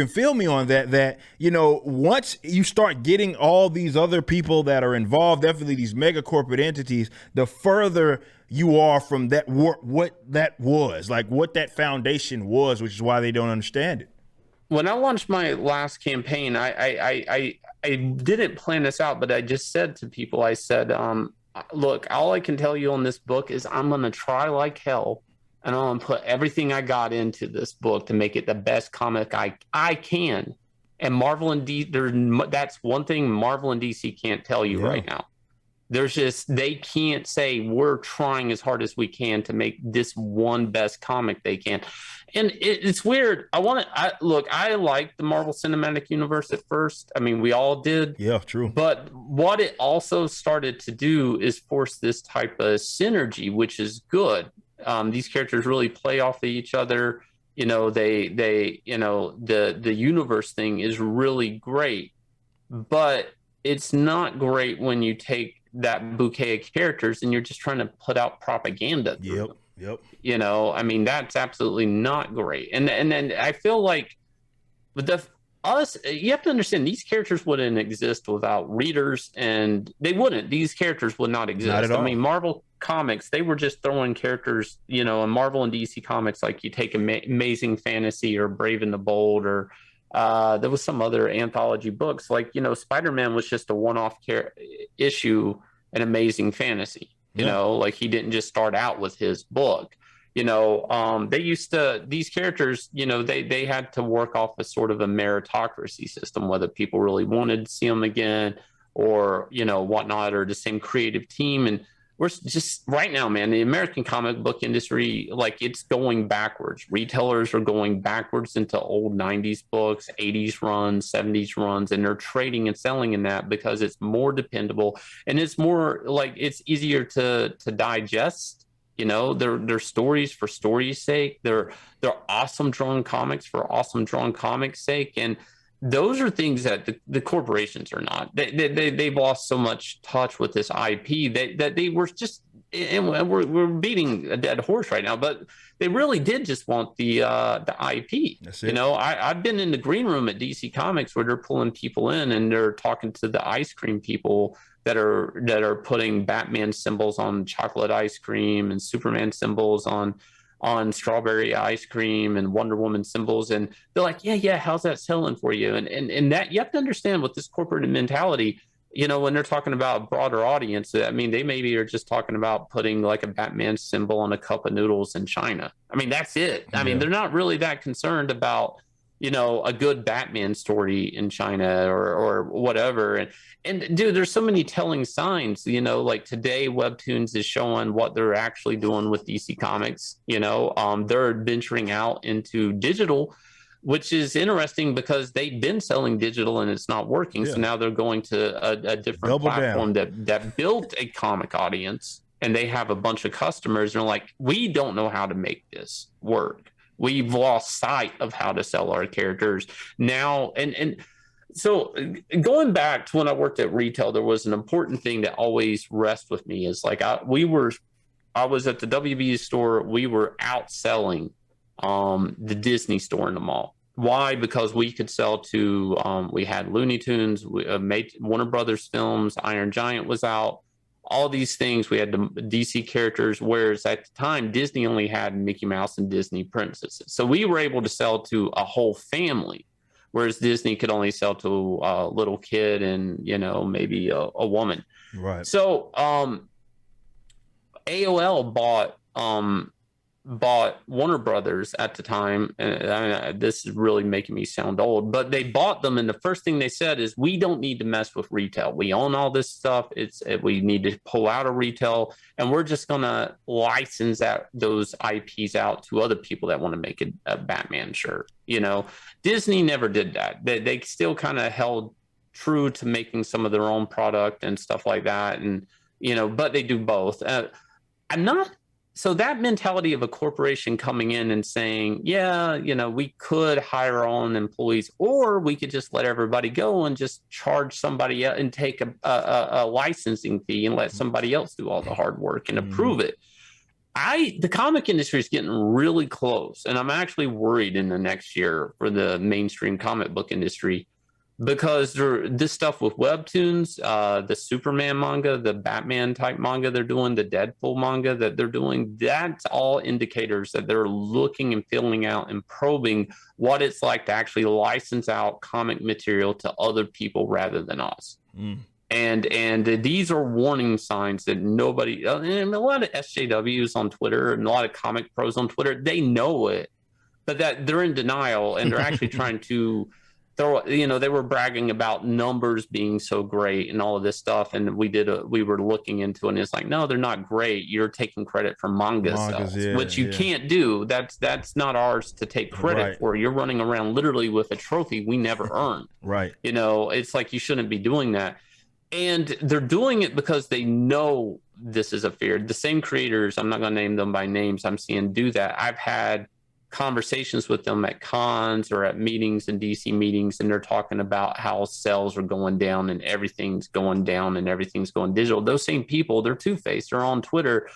feel me on that. That once you start getting all these other people that are involved, definitely these mega corporate entities, the further you are from that what that was, like what that foundation was, which is why they don't understand it. When I launched my last campaign, I didn't plan this out, but I just said to people, I said, look, all I can tell you on this book is I'm going to try like hell, and I'm going to put everything I got into this book to make it the best comic I can. And Marvel and DC, that's one thing Marvel and DC can't tell you right now. They can't say we're trying as hard as we can to make this one best comic they can. And it's weird. I like the Marvel Cinematic Universe at first. I mean, we all did. Yeah, true. But what it also started to do is force this type of synergy, which is good. These characters really play off of each other. The universe thing is really great, but it's not great when you take that bouquet of characters and you're just trying to put out propaganda through them. Yep. I mean, that's absolutely not great. And then I feel like you have to understand these characters wouldn't exist without readers, and they wouldn't. These characters would not exist. Not at all. I mean, Marvel Comics, they were just throwing characters, in Marvel and DC Comics, like you take Amazing Fantasy or Brave and the Bold, or there was some other anthology books, like Spider-Man was just a one-off issue in Amazing Fantasy. Like he didn't just start out with his book. These characters, they had to work off a sort of a meritocracy system, whether people really wanted to see them again or whatnot, or the same creative team. And we're just right now, man, the American comic book industry, like, it's going backwards. Retailers are going backwards into old 90s books, 80s runs, 70s runs, and they're trading and selling in that because it's more dependable and it's more like it's easier to digest. They're stories for story's sake. They're awesome drawn comics for awesome drawn comics sake. And those are things that the corporations are not. They've lost so much touch with this IP that they were just, and we're beating a dead horse right now, but they really did just want the IP. That's it. I've been in the green room at DC Comics where they're pulling people in and they're talking to the ice cream people that are putting Batman symbols on chocolate ice cream and Superman symbols on strawberry ice cream and Wonder Woman symbols. And they're like, yeah, how's that selling for you? And that you have to understand with this corporate mentality, when they're talking about a broader audience, I mean, they maybe are just talking about putting like a Batman symbol on a cup of noodles in China. I mean, that's it. I mean, they're not really that concerned about, a good Batman story in China or whatever. And dude, there's so many telling signs, like today Webtoons is showing what they're actually doing with DC Comics. They're venturing out into digital, which is interesting because they've been selling digital and it's not working. Yeah. So now they're going to a different platform that built a comic audience, and they have a bunch of customers and they're like, we don't know how to make this work. We've lost sight of how to sell our characters now. And so going back to when I worked at retail, there was an important thing that always rests with me is like, I was at the WB store. We were outselling the Disney store in the mall. Why? Because we could sell to, we had Looney Tunes, we made Warner Brothers films, Iron Giant was out. all these things. We had the DC characters, whereas at the time Disney only had Mickey Mouse and Disney princesses. So we were able to sell to a whole family, whereas Disney could only sell to a little kid and maybe a woman. Right. So AOL bought Warner Brothers at the time, and I mean, this is really making me sound old, but they bought them, and the first thing they said is, we don't need to mess with retail. We own all this stuff. We need to pull out of retail, and we're just gonna license those IPs out to other people that want to make a Batman shirt. Disney never did that. They still kind of held true to making some of their own product and stuff like that, and but they do both. So that mentality of a corporation coming in and saying, yeah, we could hire our own employees, or we could just let everybody go and just charge somebody else and take a licensing fee and let somebody else do all the hard work and approve it. The comic industry is getting really close, and I'm actually worried in the next year for the mainstream comic book industry, because this stuff with webtoons, the Superman manga, the Batman type manga they're doing, the Deadpool manga that they're doing, that's all indicators that they're looking and filling out and probing what it's like to actually license out comic material to other people rather than us. And these are warning signs that nobody, and a lot of SJWs on Twitter and a lot of comic pros on Twitter, they know it, but that they're in denial, and they're actually trying to they were bragging about numbers being so great and all of this stuff, and we were looking into it, and it's like, no, they're not great. You're taking credit for manga sales, which you can't do. That's not ours to take credit for. You're running around literally with a trophy we never earned. Right. It's like, you shouldn't be doing that. And they're doing it because they know this is a fear. The same creators, I'm not going to name them by names, I'm seeing do that. I've had conversations with them at cons or at meetings and DC meetings, and they're talking about how sales are going down and everything's going down and everything's going digital. Those same people, they're two-faced. They're on Twitter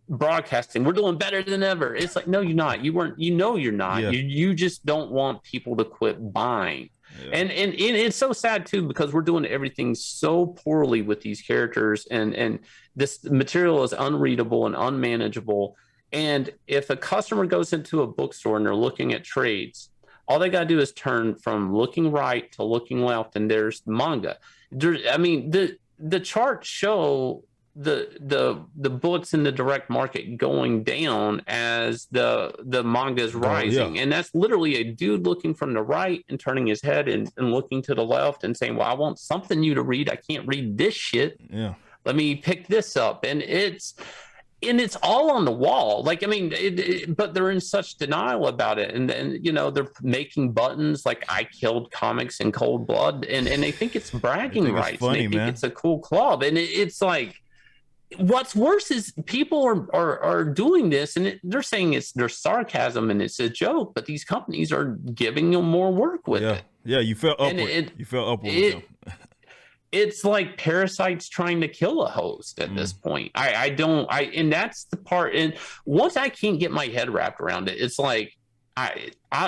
broadcasting, we're doing better than ever. It's like, no, you're not. You're not. Yeah. You just don't want people to quit buying. Yeah. And it's so sad too, because we're doing everything so poorly with these characters, and this material is unreadable and unmanageable. And if a customer goes into a bookstore and they're looking at trades, all they got to do is turn from looking right to looking left, and there's manga. The charts show the books in the direct market going down as the manga is rising. And that's literally a dude looking from the right and turning his head and looking to the left and saying, well, I want something new to read. I can't read this shit. Yeah. Let me pick this up. And it's all on the wall. Like, I mean, but they're in such denial about it. And then, they're making buttons like I killed comics in cold blood. And they think it's bragging rights. Funny, and they think it's a cool club. And it's like, what's worse is people are doing this, and they're saying there's sarcasm and it's a joke, but these companies are giving them more work with it. Yeah, you felt upward. You felt upward with them. It's like parasites trying to kill a host at this point. And that's the part. And once I can't get my head wrapped around it, it's like,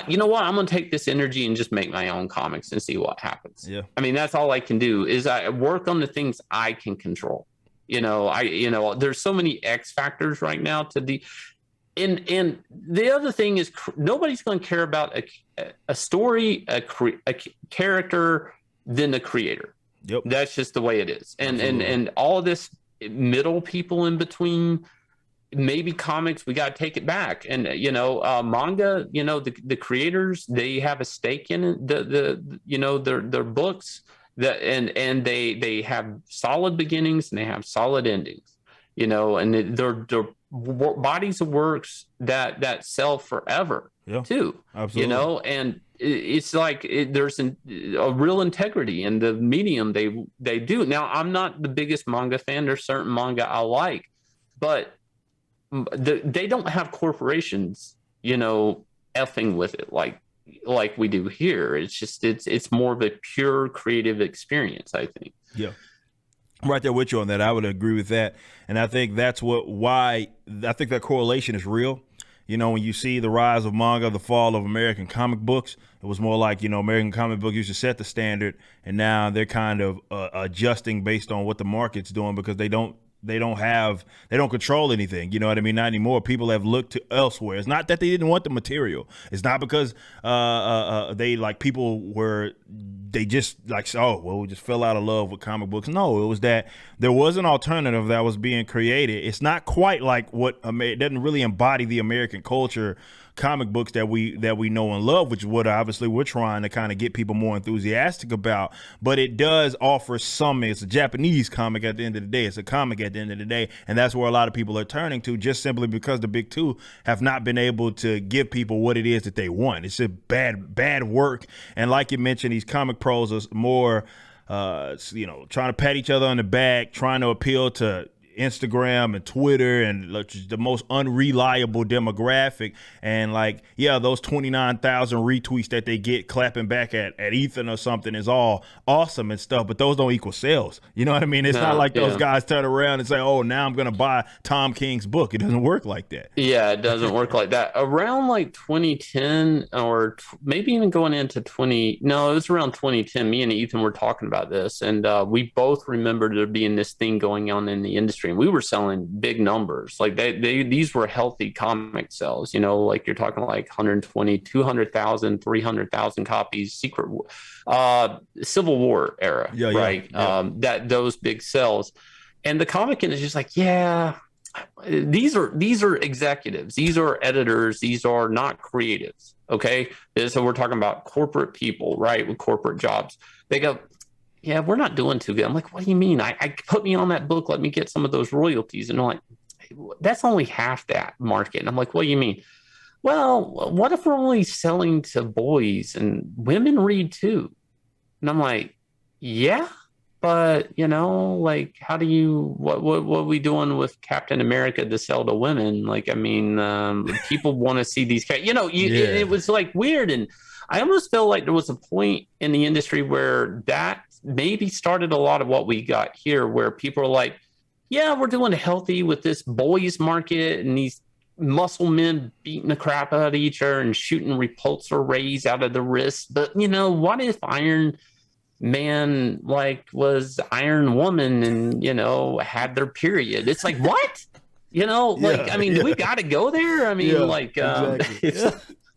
you know what? I'm going to take this energy and just make my own comics and see what happens. Yeah. I mean, that's all I can do is I work on the things I can control. There's so many X factors right now and the other thing is nobody's going to care about a story, a character than the creator. Yep. That's just the way it is. And all of this middle people in between, maybe comics, we got to take it back. And, manga, the creators, they have a stake in it, their books and they have solid beginnings and they have solid endings, and they're bodies of works that sell forever too. Absolutely. And it's like there's a real integrity in the medium they do. Now, I'm not the biggest manga fan. There's certain manga I like, but they don't have corporations, effing with it like we do here. It's just it's more of a pure creative experience, I think. Yeah. I'm right there with you on that. I would agree with that. And I think that's why I think that correlation is real. When you see the rise of manga, the fall of American comic books, it was more like, American comic book used to set the standard, and now they're kind of adjusting based on what the market's doing, because they don't they don't control anything. You know what I mean? Not anymore. People have looked to elsewhere. It's not that they didn't want the material. It's not because they like people were they just like, oh well, we just fell out of love with comic books. No, it was that there was an alternative that was being created. It's not quite like it doesn't really embody the American culture comic books that we know and love, which is what obviously we're trying to kind of get people more enthusiastic about. But it does offer some. It's a Japanese comic at the end of the day. It's a comic at the end of the day, and that's where a lot of people are turning to, just simply because the big two have not been able to give people what it is that they want. It's a bad work, and like you mentioned, these comic pros are more trying to pat each other on the back, trying to appeal to Instagram and Twitter and the most unreliable demographic. And like, yeah, those 29,000 retweets that they get clapping back at Ethan or something is all awesome and stuff, but those don't equal sales. You know what I mean? It's not like those guys turn around and say, oh, now I'm going to buy Tom King's book. It doesn't work like that. Yeah, it doesn't work like that. Around like 2010 or maybe even going into no, it was around 2010. Me and Ethan were talking about this, and we both remember there being this thing going on in the industry, and we were selling big numbers. Like these were healthy comic sales, like you're talking like 120, 200,000, 300,000 copies, Civil War era, right? Yeah. That those big sales. And the comic industry is just like, yeah, these are executives, these are editors, these are not creatives. Okay, so we're talking about corporate people, right, with corporate jobs. They go, yeah, we're not doing too good. I'm like, what do you mean? I put me on that book, let me get some of those royalties. And I'm like, that's only half that market. And I'm like, what do you mean? Well, what if we're only selling to boys and women read too? And I'm like, yeah, but like, how do you what are we doing with Captain America to sell to women? Like, I mean, people want to see these it was like weird. And I almost felt like there was a point in the industry where that maybe started a lot of what we got here, where people are like, yeah, we're doing healthy with this boys market and these muscle men beating the crap out of each other and shooting repulsor rays out of the wrist. But what if Iron Man was Iron Woman and had their period? It's like, what? I mean, we got to go there. I mean, exactly.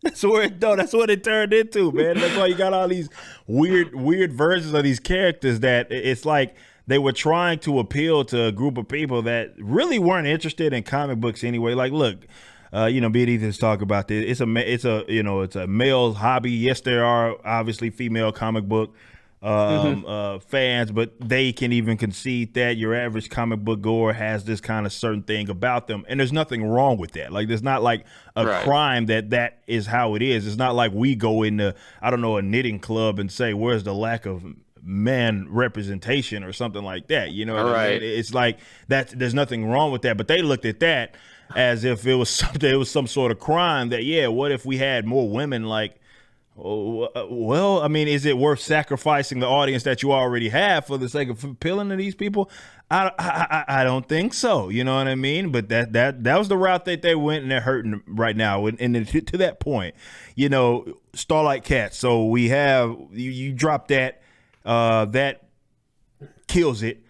That's what it turned into, man. That's why you got all these weird versions of these characters that it's like they were trying to appeal to a group of people that really weren't interested in comic books anyway. Like, look, BD's talk about this. It's a male hobby. Yes, there are obviously female comic book fans, but they can even concede that your average comic book goer has this kind of certain thing about them, and there's nothing wrong with that. Like, there's not like a crime that is how it is. It's not like we go into, I don't know, a knitting club and say, where's the lack of man representation or something like that. You know what I mean? It's like that. There's nothing wrong with that, but they looked at that as if it was something. It was some sort of crime. That, yeah, what if we had more women? Like, well, I mean, is it worth sacrificing the audience that you already have for the sake of appealing to these people? I don't think so. You know what I mean? But that was the route that they went, and they're hurting right now. And to that point, Starlight Cats. So we have you drop that. That kills it.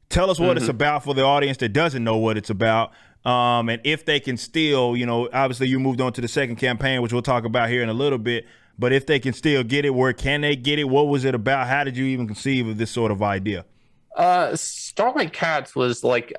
Tell us what it's about for the audience that doesn't know what it's about. And if they can still, obviously you moved on to the second campaign, which we'll talk about here in a little bit. But if they can still get it, where can they get it? What was it about? How did you even conceive of this sort of idea? Starlight Cats was like,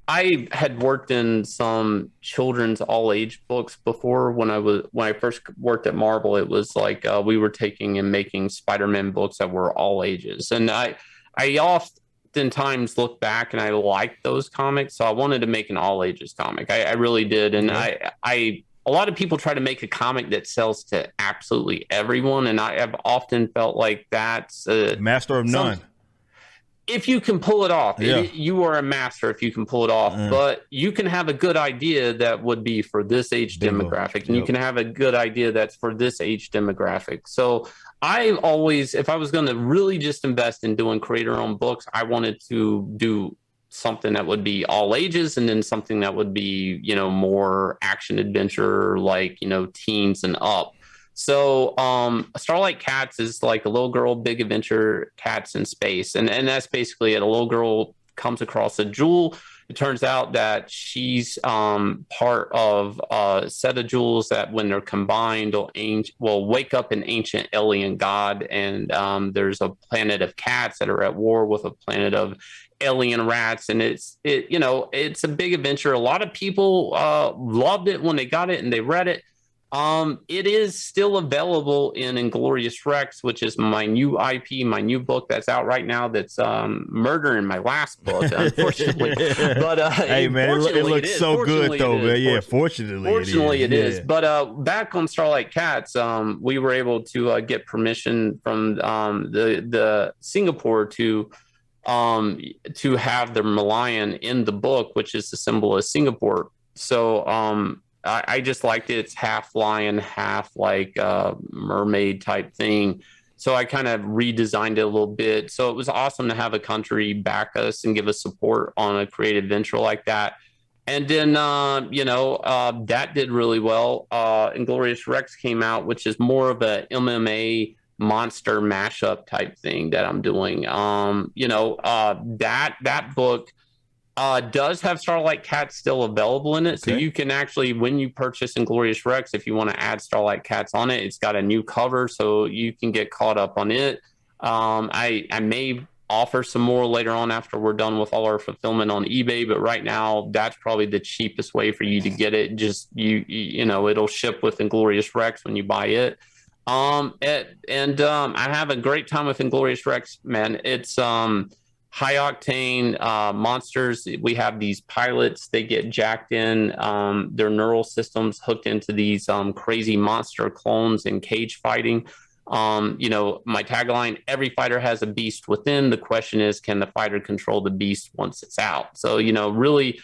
I had worked in some children's all age books before. When I first worked at Marvel, it was like we were taking and making Spider-Man books that were all ages. And I oftentimes look back and I liked those comics, so I wanted to make an all ages comic. I really did. And a lot of people try to make a comic that sells to absolutely everyone, and I have often felt like that's master of none. If you can pull it off, you are a master if you can pull it off. But you can have a good idea that would be for this age demographic, and you can have a good idea that's for this age demographic. So I always, if I was going to really just invest in doing creator-owned books, I wanted to do something that would be all ages, and then something that would be, more action adventure, like, teens and up. So Starlight Cats is like a little girl, big adventure, cats in space. And that's basically it. A little girl comes across a jewel. it turns out that she's part of a set of jewels that, when they're combined, will wake up an ancient alien god. And there's a planet of cats that are at war with a planet of alien rats, and it's a big adventure. A lot of people loved it when they got it and they read it. It is still available in Inglorious Rex, which is my new IP, my new book that's out right now. That's murdering my last book, unfortunately. But hey man, it looks so good though, man. Yeah, fortunately it is. Yeah. But back on Starlight Cats, we were able to get permission from the Singapore to have the Malayan in the book, which is the symbol of Singapore. So I just liked it. It's half lion, half like mermaid type thing. So I kind of redesigned it a little bit. So it was awesome to have a country back us and give us support on a creative venture like that. And then, that did really well. Inglorious Rex came out, which is more of a MMA monster mashup type thing that I'm doing. That book does have Starlight Cats still available in it. Okay. So you can actually, when you purchase Inglorious Rex, if you want to add Starlight Cats on it, it's got a new cover, so you can get caught up on it. I may offer some more later on after we're done with all our fulfillment on eBay, but right now that's probably the cheapest way for you to get it. Just it'll ship with Inglorious Rex when you buy it. I have a great time with Inglorious Rex, man. It's high octane monsters. We have these pilots, they get jacked in, their neural systems hooked into these crazy monster clones in cage fighting. My tagline, every fighter has a beast within. The question is, can the fighter control the beast once it's out? So, really,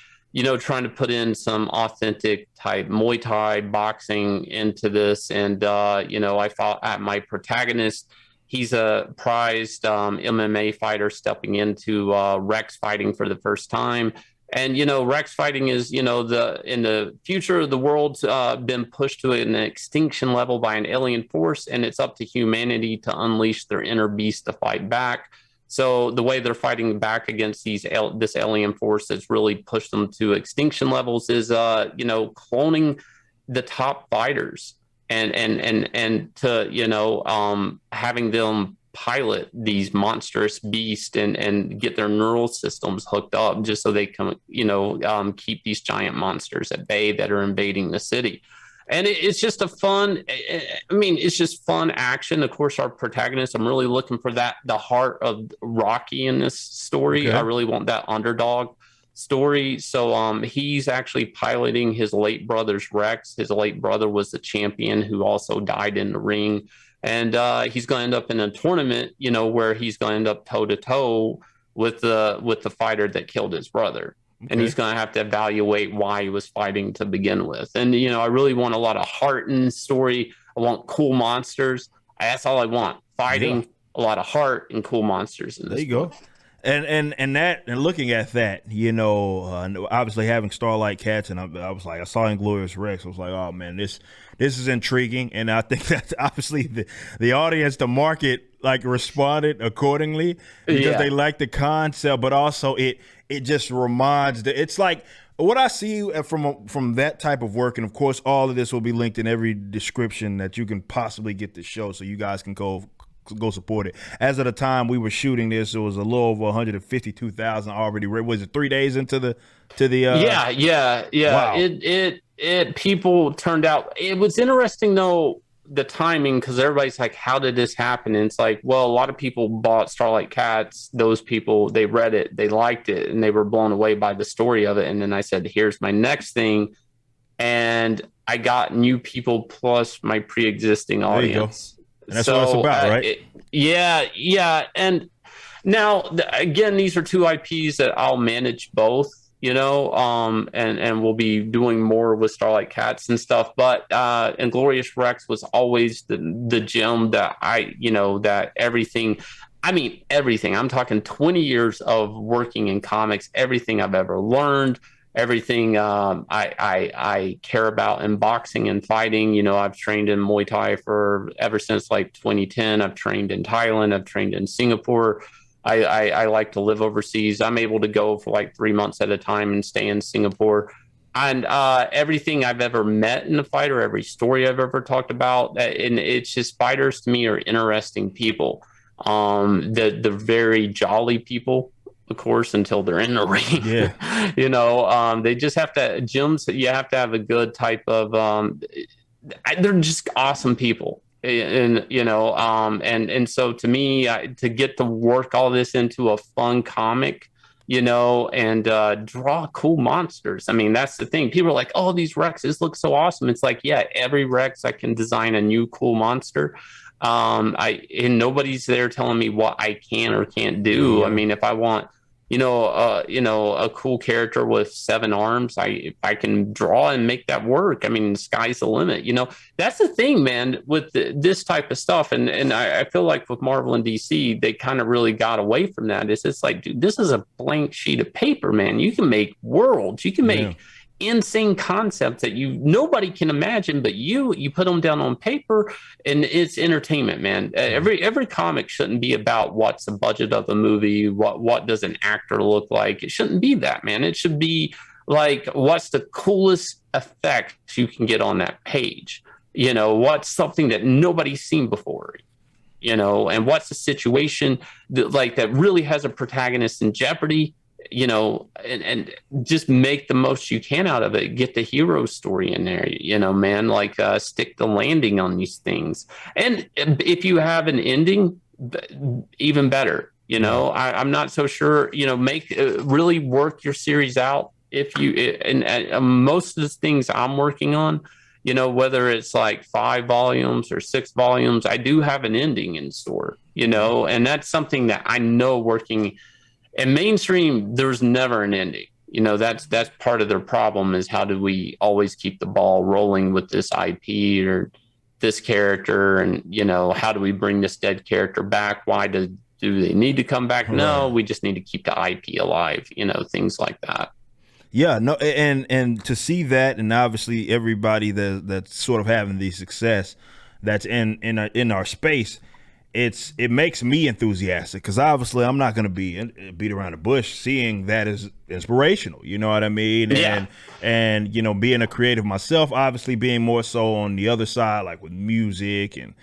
trying to put in some authentic type Muay Thai boxing into this. And, I thought at my protagonist, he's a prized MMA fighter stepping into Rex fighting for the first time. And, Rex fighting is, in the future of the world's been pushed to an extinction level by an alien force, and it's up to humanity to unleash their inner beast to fight back. So the way they're fighting back against this alien force that's really pushed them to extinction levels is, cloning the top fighters and to, having them pilot these monstrous beasts and get their neural systems hooked up just so they can, keep these giant monsters at bay that are invading the city. And it's just it's just fun action. Of course, our protagonist, I'm really looking for the heart of Rocky in this story. Okay. I really want that underdog story. So he's actually piloting his late brother's Rex. His late brother was the champion who also died in the ring. And he's going to end up in a tournament, where he's going to end up toe to toe with the fighter that killed his brother. Okay. And he's going to have to evaluate why he was fighting to begin with. And, I really want a lot of heart in the story. I want cool monsters. That's all I want. Fighting, a lot of heart, and cool monsters in this There you book. Go. And looking at that, obviously having Starlight Cats, and I was like, I saw Inglorious Rex. I was like, oh man, this is intriguing, and I think that obviously the audience, the market, like responded accordingly because they like the concept, but also it just reminds it's like what I see from that type of work, and of course all of this will be linked in every description that you can possibly get the show, so you guys can go support it. As of the time we were shooting this, it was a little over 152,000 already. Was it 3 days into the yeah. Wow. It people turned out. It was interesting though, the timing, because everybody's like, how did this happen? And it's like, well, a lot of people bought Starlight Cats. Those people, they read it, they liked it, and they were blown away by the story of it. And then I said, here's my next thing, and I got new people plus my pre-existing audience. And that's what it's about, right? Yeah. And now, again, these are two IPs that I'll manage both, and we'll be doing more with Starlight Cats and stuff. But Inglorious Rex was always the gem that that everything. I mean, everything. I'm talking 20 years of working in comics, everything I've ever learned, everything I care about in boxing and fighting. I've trained in Muay Thai ever since like 2010. I've trained in Thailand. I've trained in Singapore. I like to live overseas. I'm able to go for like 3 months at a time and stay in Singapore. And everything I've ever met in a fighter, every story I've ever talked about, and it's just fighters to me are interesting people. The very jolly people, of course, until they're in the Yeah. ring. They just have to gyms. You have to have a good type of. They're just awesome people. And so to me, to get to work all this into a fun comic, and draw cool monsters. I mean, that's the thing. People are like, "Oh, these Rexes look so awesome." It's like, yeah, every Rex I can design a new cool monster. And nobody's there telling me what I can or can't do. I Yeah. mean, if I want, a cool character with 7 arms, if I can draw and make that work. I mean, the sky's the limit. That's the thing, man, with this type of stuff. And I feel like with Marvel and DC, they kind of really got away from that. It's just like, dude, this is a blank sheet of paper, man. You can make worlds, you can Yeah. make insane concepts that nobody can imagine, but you put them down on paper, and it's entertainment, man. Every comic shouldn't be about what's the budget of the movie, what does an actor look like. It shouldn't be that, man. It should be like, what's the coolest effect you can get on that page? What's something that nobody's seen before? And what's the situation that really has a protagonist in jeopardy? And just make the most you can out of it. Get the hero story in there, man. Like, stick the landing on these things. And if you have an ending, even better. Yeah. I'm not so sure. Make really work your series out. If you and most of the things I'm working on, whether it's like 5 volumes or 6 volumes, I do have an ending in store. And that's something that I know working. And mainstream, there's never an ending. That's part of their problem, is how do we always keep the ball rolling with this IP or this character, and how do we bring this dead character back? Why do they need to come back? No, Right. we just need to keep the IP alive. Things like that. Yeah, no, and to see that, and obviously everybody that's sort of having the success that's in our space, it makes me enthusiastic, because obviously I'm not going to beat around the bush. Seeing that is inspirational, you know what I mean? Yeah. And being a creative myself, obviously being more so on the other side, like with music and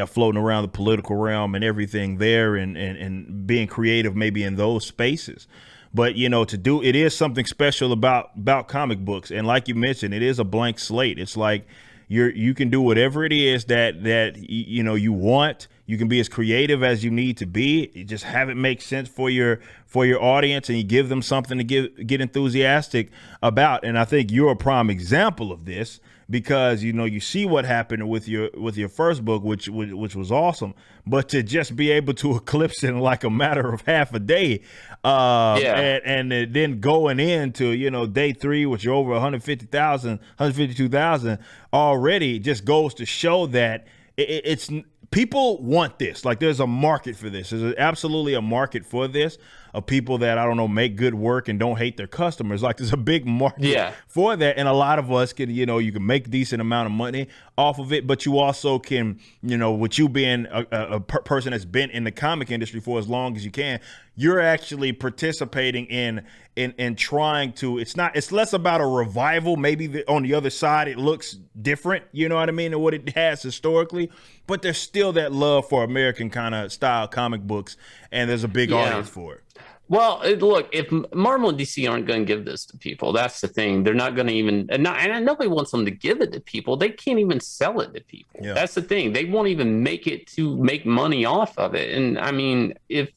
floating around the political realm and everything there, and being creative maybe in those spaces. But to do it is something special about comic books, and like you mentioned, it is a blank slate. It's like you can do whatever it is that you want. You can be as creative as you need to be. You just have it make sense for your audience, and you give them something to get enthusiastic about. And I think you're a prime example of this, because you see what happened with your first book, which was awesome, but to just be able to eclipse it in like a matter of half a day, Yeah. and then going into day 3, which you're over 150,000, 152,000 already, just goes to show that it's people want this. Like, there's a market for this. There's absolutely a market for this, of people that, I don't know, make good work and don't hate their customers. Like, there's a big market Yeah. for that, and a lot of us can, you can make decent amount of money off of it, but you also can, with you being a person that's been in the comic industry for as long as you can, you're actually participating in trying to. It's less about a revival. Maybe on the other side it looks different, you know what I mean, than what it has historically, but there's still that love for American kind of style comic books, and there's a big Yeah. audience for it. Well, look, if Marvel and DC aren't going to give this to people, that's the thing. They're not going to even, and nobody wants them to give it to people. They can't even sell it to people. Yeah. That's the thing. They won't even make it to make money off of it. And I mean, if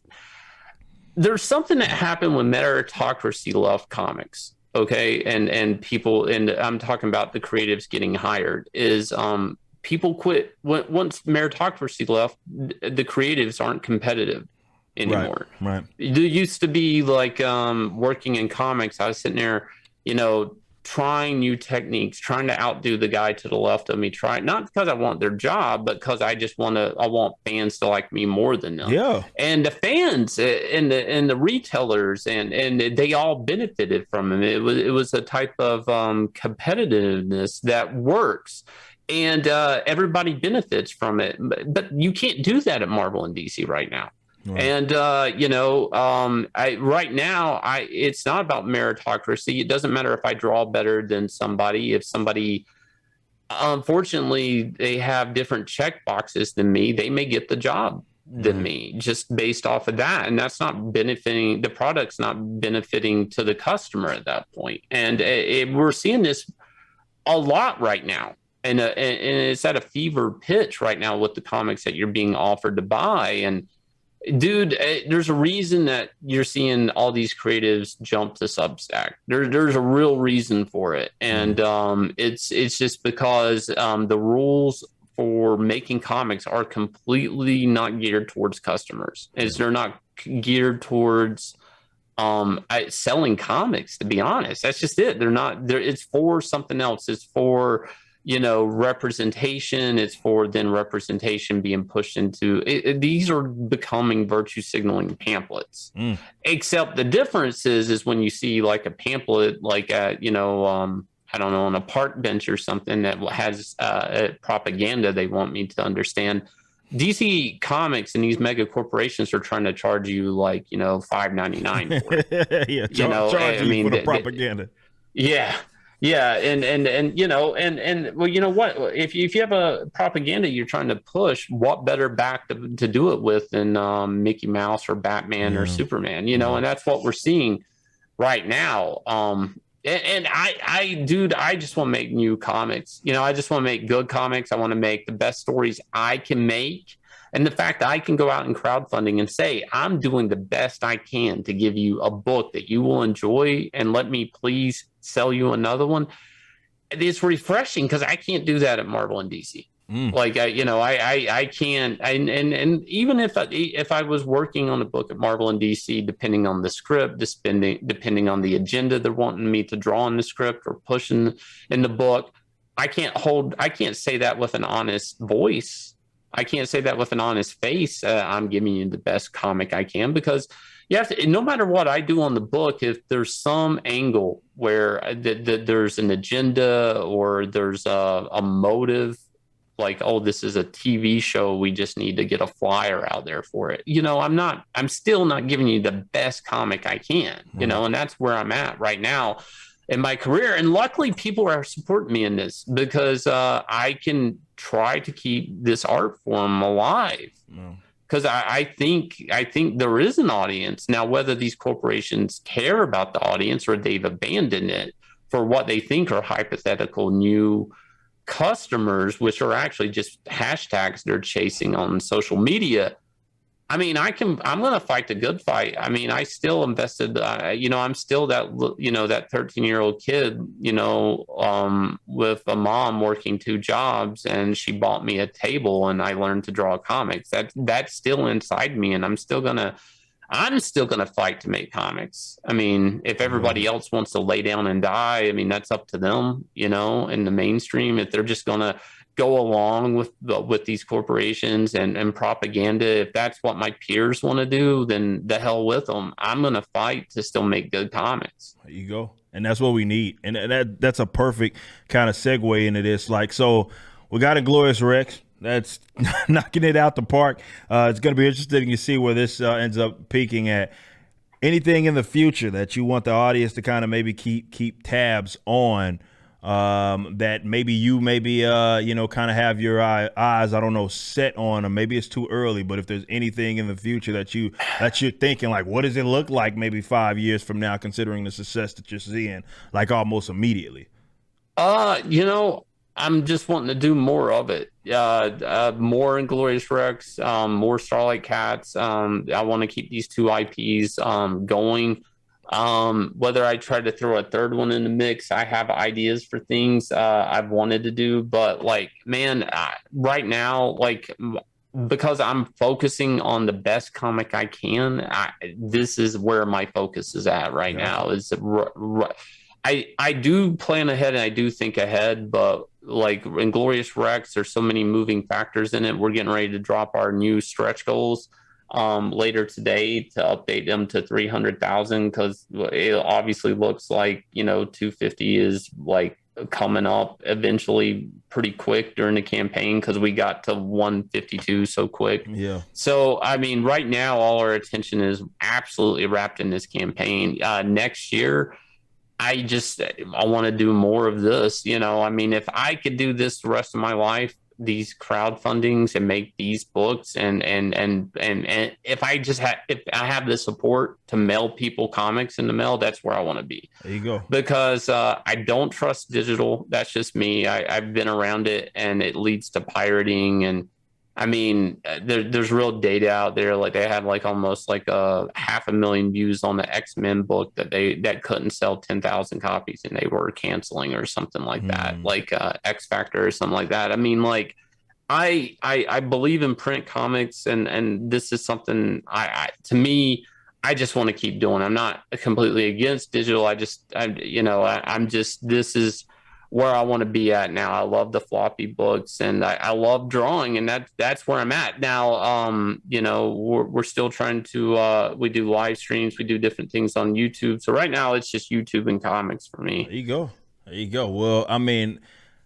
there's something that happened when meritocracy left comics, okay, and people, and I'm talking about the creatives getting hired, is people quit once meritocracy left. The creatives aren't competitive Right. anymore. Right. It used to be like, working in comics, I was sitting there, trying new techniques, trying to outdo the guy to the left of me, trying, not because I want their job, but because I want fans to like me more than them. Yeah. And the fans, and the retailers, and they all benefited from it. It was a type of competitiveness that works, and everybody benefits from it. But you can't do that at Marvel and DC right now. Right. And right now, it's not about meritocracy. It doesn't matter if I draw better than somebody. If somebody, unfortunately, they have different check boxes than me, they may get the job than Right. me just based off of that, and that's not benefiting the product's not benefiting to the customer at that point. And we're seeing this a lot right now. And it's at a fever pitch right now with the comics that you're being offered to buy. And dude, there's a reason that you're seeing all these creatives jump to Substack. There's a real reason for it, and Right. it's just because the rules for making comics are completely not geared towards customers. Is Yeah. they're not geared towards selling comics, to be honest. That's just it. They're not there. It's for something else. It's for, representation. It's for then representation being pushed into these are becoming virtue signaling pamphlets. Mm. Except the difference is when you see like a pamphlet like at I don't know, on a park bench or something that has propaganda they want me to understand. DC Comics and these mega corporations are trying to charge you like $5.99 for it. Yeah. I Charging you for mean, the propaganda. yeah, yeah, and well, you know what? If you have a propaganda you're trying to push, what better back to do it with than Mickey Mouse or Batman or Yeah. Superman? Yeah. And that's what we're seeing right now. And dude, I just want to make new comics. I just want to make good comics. I want to make the best stories I can make. And the fact that I can go out in crowdfunding and say, I'm doing the best I can to give you a book that you will enjoy and let me please sell you another one. It's refreshing because I can't do that at Marvel and DC. Mm. Like I can't. And even if I was working on a book at Marvel and DC, depending on the script, depending on the agenda they're wanting me to draw in the script or pushing in the book, I can't say that with an honest voice. I can't say that with an honest face. I'm giving you the best comic I can, because you have to, no matter what I do on the book, if there's some angle where there's an agenda or there's a motive, like, oh, this is a TV show, we just need to get a flyer out there for it. I'm still not giving you the best comic I can, Right. and that's where I'm at right now in my career. And luckily, people are supporting me in this because I can try to keep this art form alive. No. Because I think there is an audience now. Whether these corporations care about the audience or they've abandoned it for what they think are hypothetical new customers, which are actually just hashtags they're chasing on social media. I mean, I'm going to fight the good fight. I mean, I still invested, I'm still that 13-year-old kid, with a mom working two jobs, and she bought me a table and I learned to draw comics. That's still inside me. And I'm still going to fight to make comics. I mean, if I love everybody it. else wants to lay down and die, I mean, that's up to them, in the mainstream. If they're just going to go along with these corporations and propaganda, if that's what my peers want to do, then the hell with them. I'm going to fight to still make good comics. There you go. And that's what we need. And that's a perfect kind of segue into this. Like, so we got Inglorious Rex. That's knocking it out the park. It's going to be interesting to see where this ends up peaking at. Anything in the future that you want the audience to kind of maybe keep tabs on, that maybe you kind of have your eyes, I don't know, set on, or maybe it's too early, but if there's anything in the future that you're thinking, like, what does it look like maybe 5 years from now, considering the success that you're seeing, like almost immediately? Uh, you know, I'm just wanting to do more of it. More Inglorious Rex, more Starlight Cats. I want to keep these two IPs going. Whether I try to throw a third one in the mix, I have ideas for things I've wanted to do, but like, man, right now, like, because I'm focusing on the best comic I can, this is where my focus is at right Gotcha. now. I do plan ahead and I do think ahead, but like Inglorious Rex, there's so many moving factors in it. We're getting ready to drop our new stretch goals later today to update them to 300,000, because it obviously looks like 250 is like coming up eventually pretty quick during the campaign because we got to 152 so quick. Yeah. So, I mean, right now, all our attention is absolutely wrapped in this campaign. Next year, I want to do more of this. I mean, if I could do this the rest of my life, these crowdfundings and make these books, and if I have the support to mail people comics in the mail, that's where I want to be. There you go. Because I don't trust digital. That's just me. I've been around it, and it leads to pirating. And I mean, there's real data out there. Like they had like almost like a 500,000 views on the X-Men book that couldn't sell 10,000 copies, and they were canceling or something like that, like X Factor or something like that. I mean, like I believe in print comics, and this is something to me. I just want to keep doing. I'm not completely against digital. I'm just, this is where I want to be at now. I love the floppy books, and I love drawing, and that's where I'm at now. We're still trying to, we do live streams, we do different things on YouTube. So right now it's just YouTube and comics for me. There you go. There you go. Well, I mean,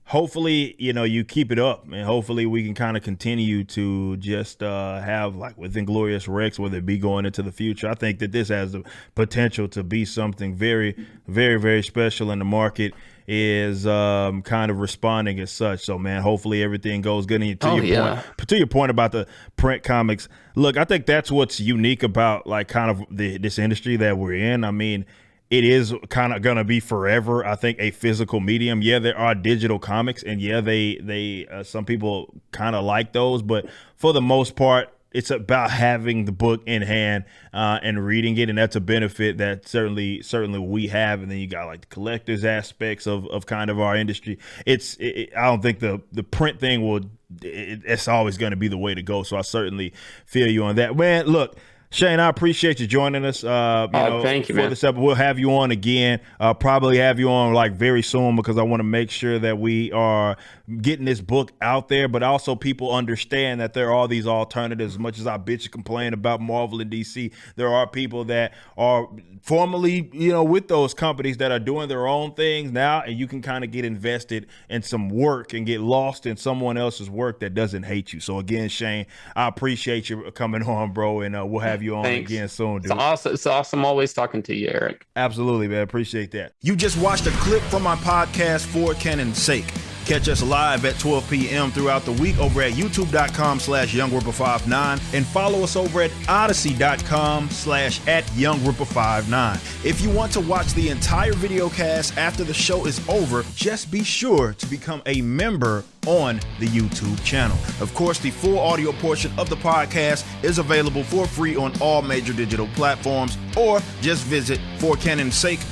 hopefully, you keep it up, and hopefully we can kind of continue to just have like with Inglorious Rex, whether it be going into the future. I think that this has the potential to be something very, very, very special, and the market is kind of responding as such. So, man, hopefully everything goes good. And to your point about the print comics, look, I think that's what's unique about like kind of this industry that we're in. I mean, it is kind of going to be forever, I think, a physical medium. Yeah, there are digital comics, and yeah, they some people kind of like those, but for the most part, it's about having the book in hand and reading it, and that's a benefit that certainly we have. And then you got like the collectors aspects of kind of our industry. I don't think the print thing it's always going to be the way to go. So I certainly feel you on that, man. Look, Shane, I appreciate you joining us. Thank you, man. This episode, we'll have you on again. Probably have you on like very soon, because I want to make sure that we are getting this book out there, but also people understand that there are these alternatives. As much as I bitch and complain about Marvel and DC, there are people that are formerly, with those companies that are doing their own things now, and you can kind of get invested in some work and get lost in someone else's work that doesn't hate you. So again, Shane, I appreciate you coming on, bro, and we'll have you on again soon, dude. It's awesome always talking to you, Eric. Absolutely, man. Appreciate that. You just watched a clip from my podcast, For Canon's Sake. Catch us live at 12 p.m. throughout the week over at youtube.com/YoungRipper59 and follow us over at odyssey.com/@YoungRipper59. If you want to watch the entire video cast after the show is over, just be sure to become a member on the YouTube channel. Of course, the full audio portion of the podcast is available for free on all major digital platforms, or just visit For Canon's Sake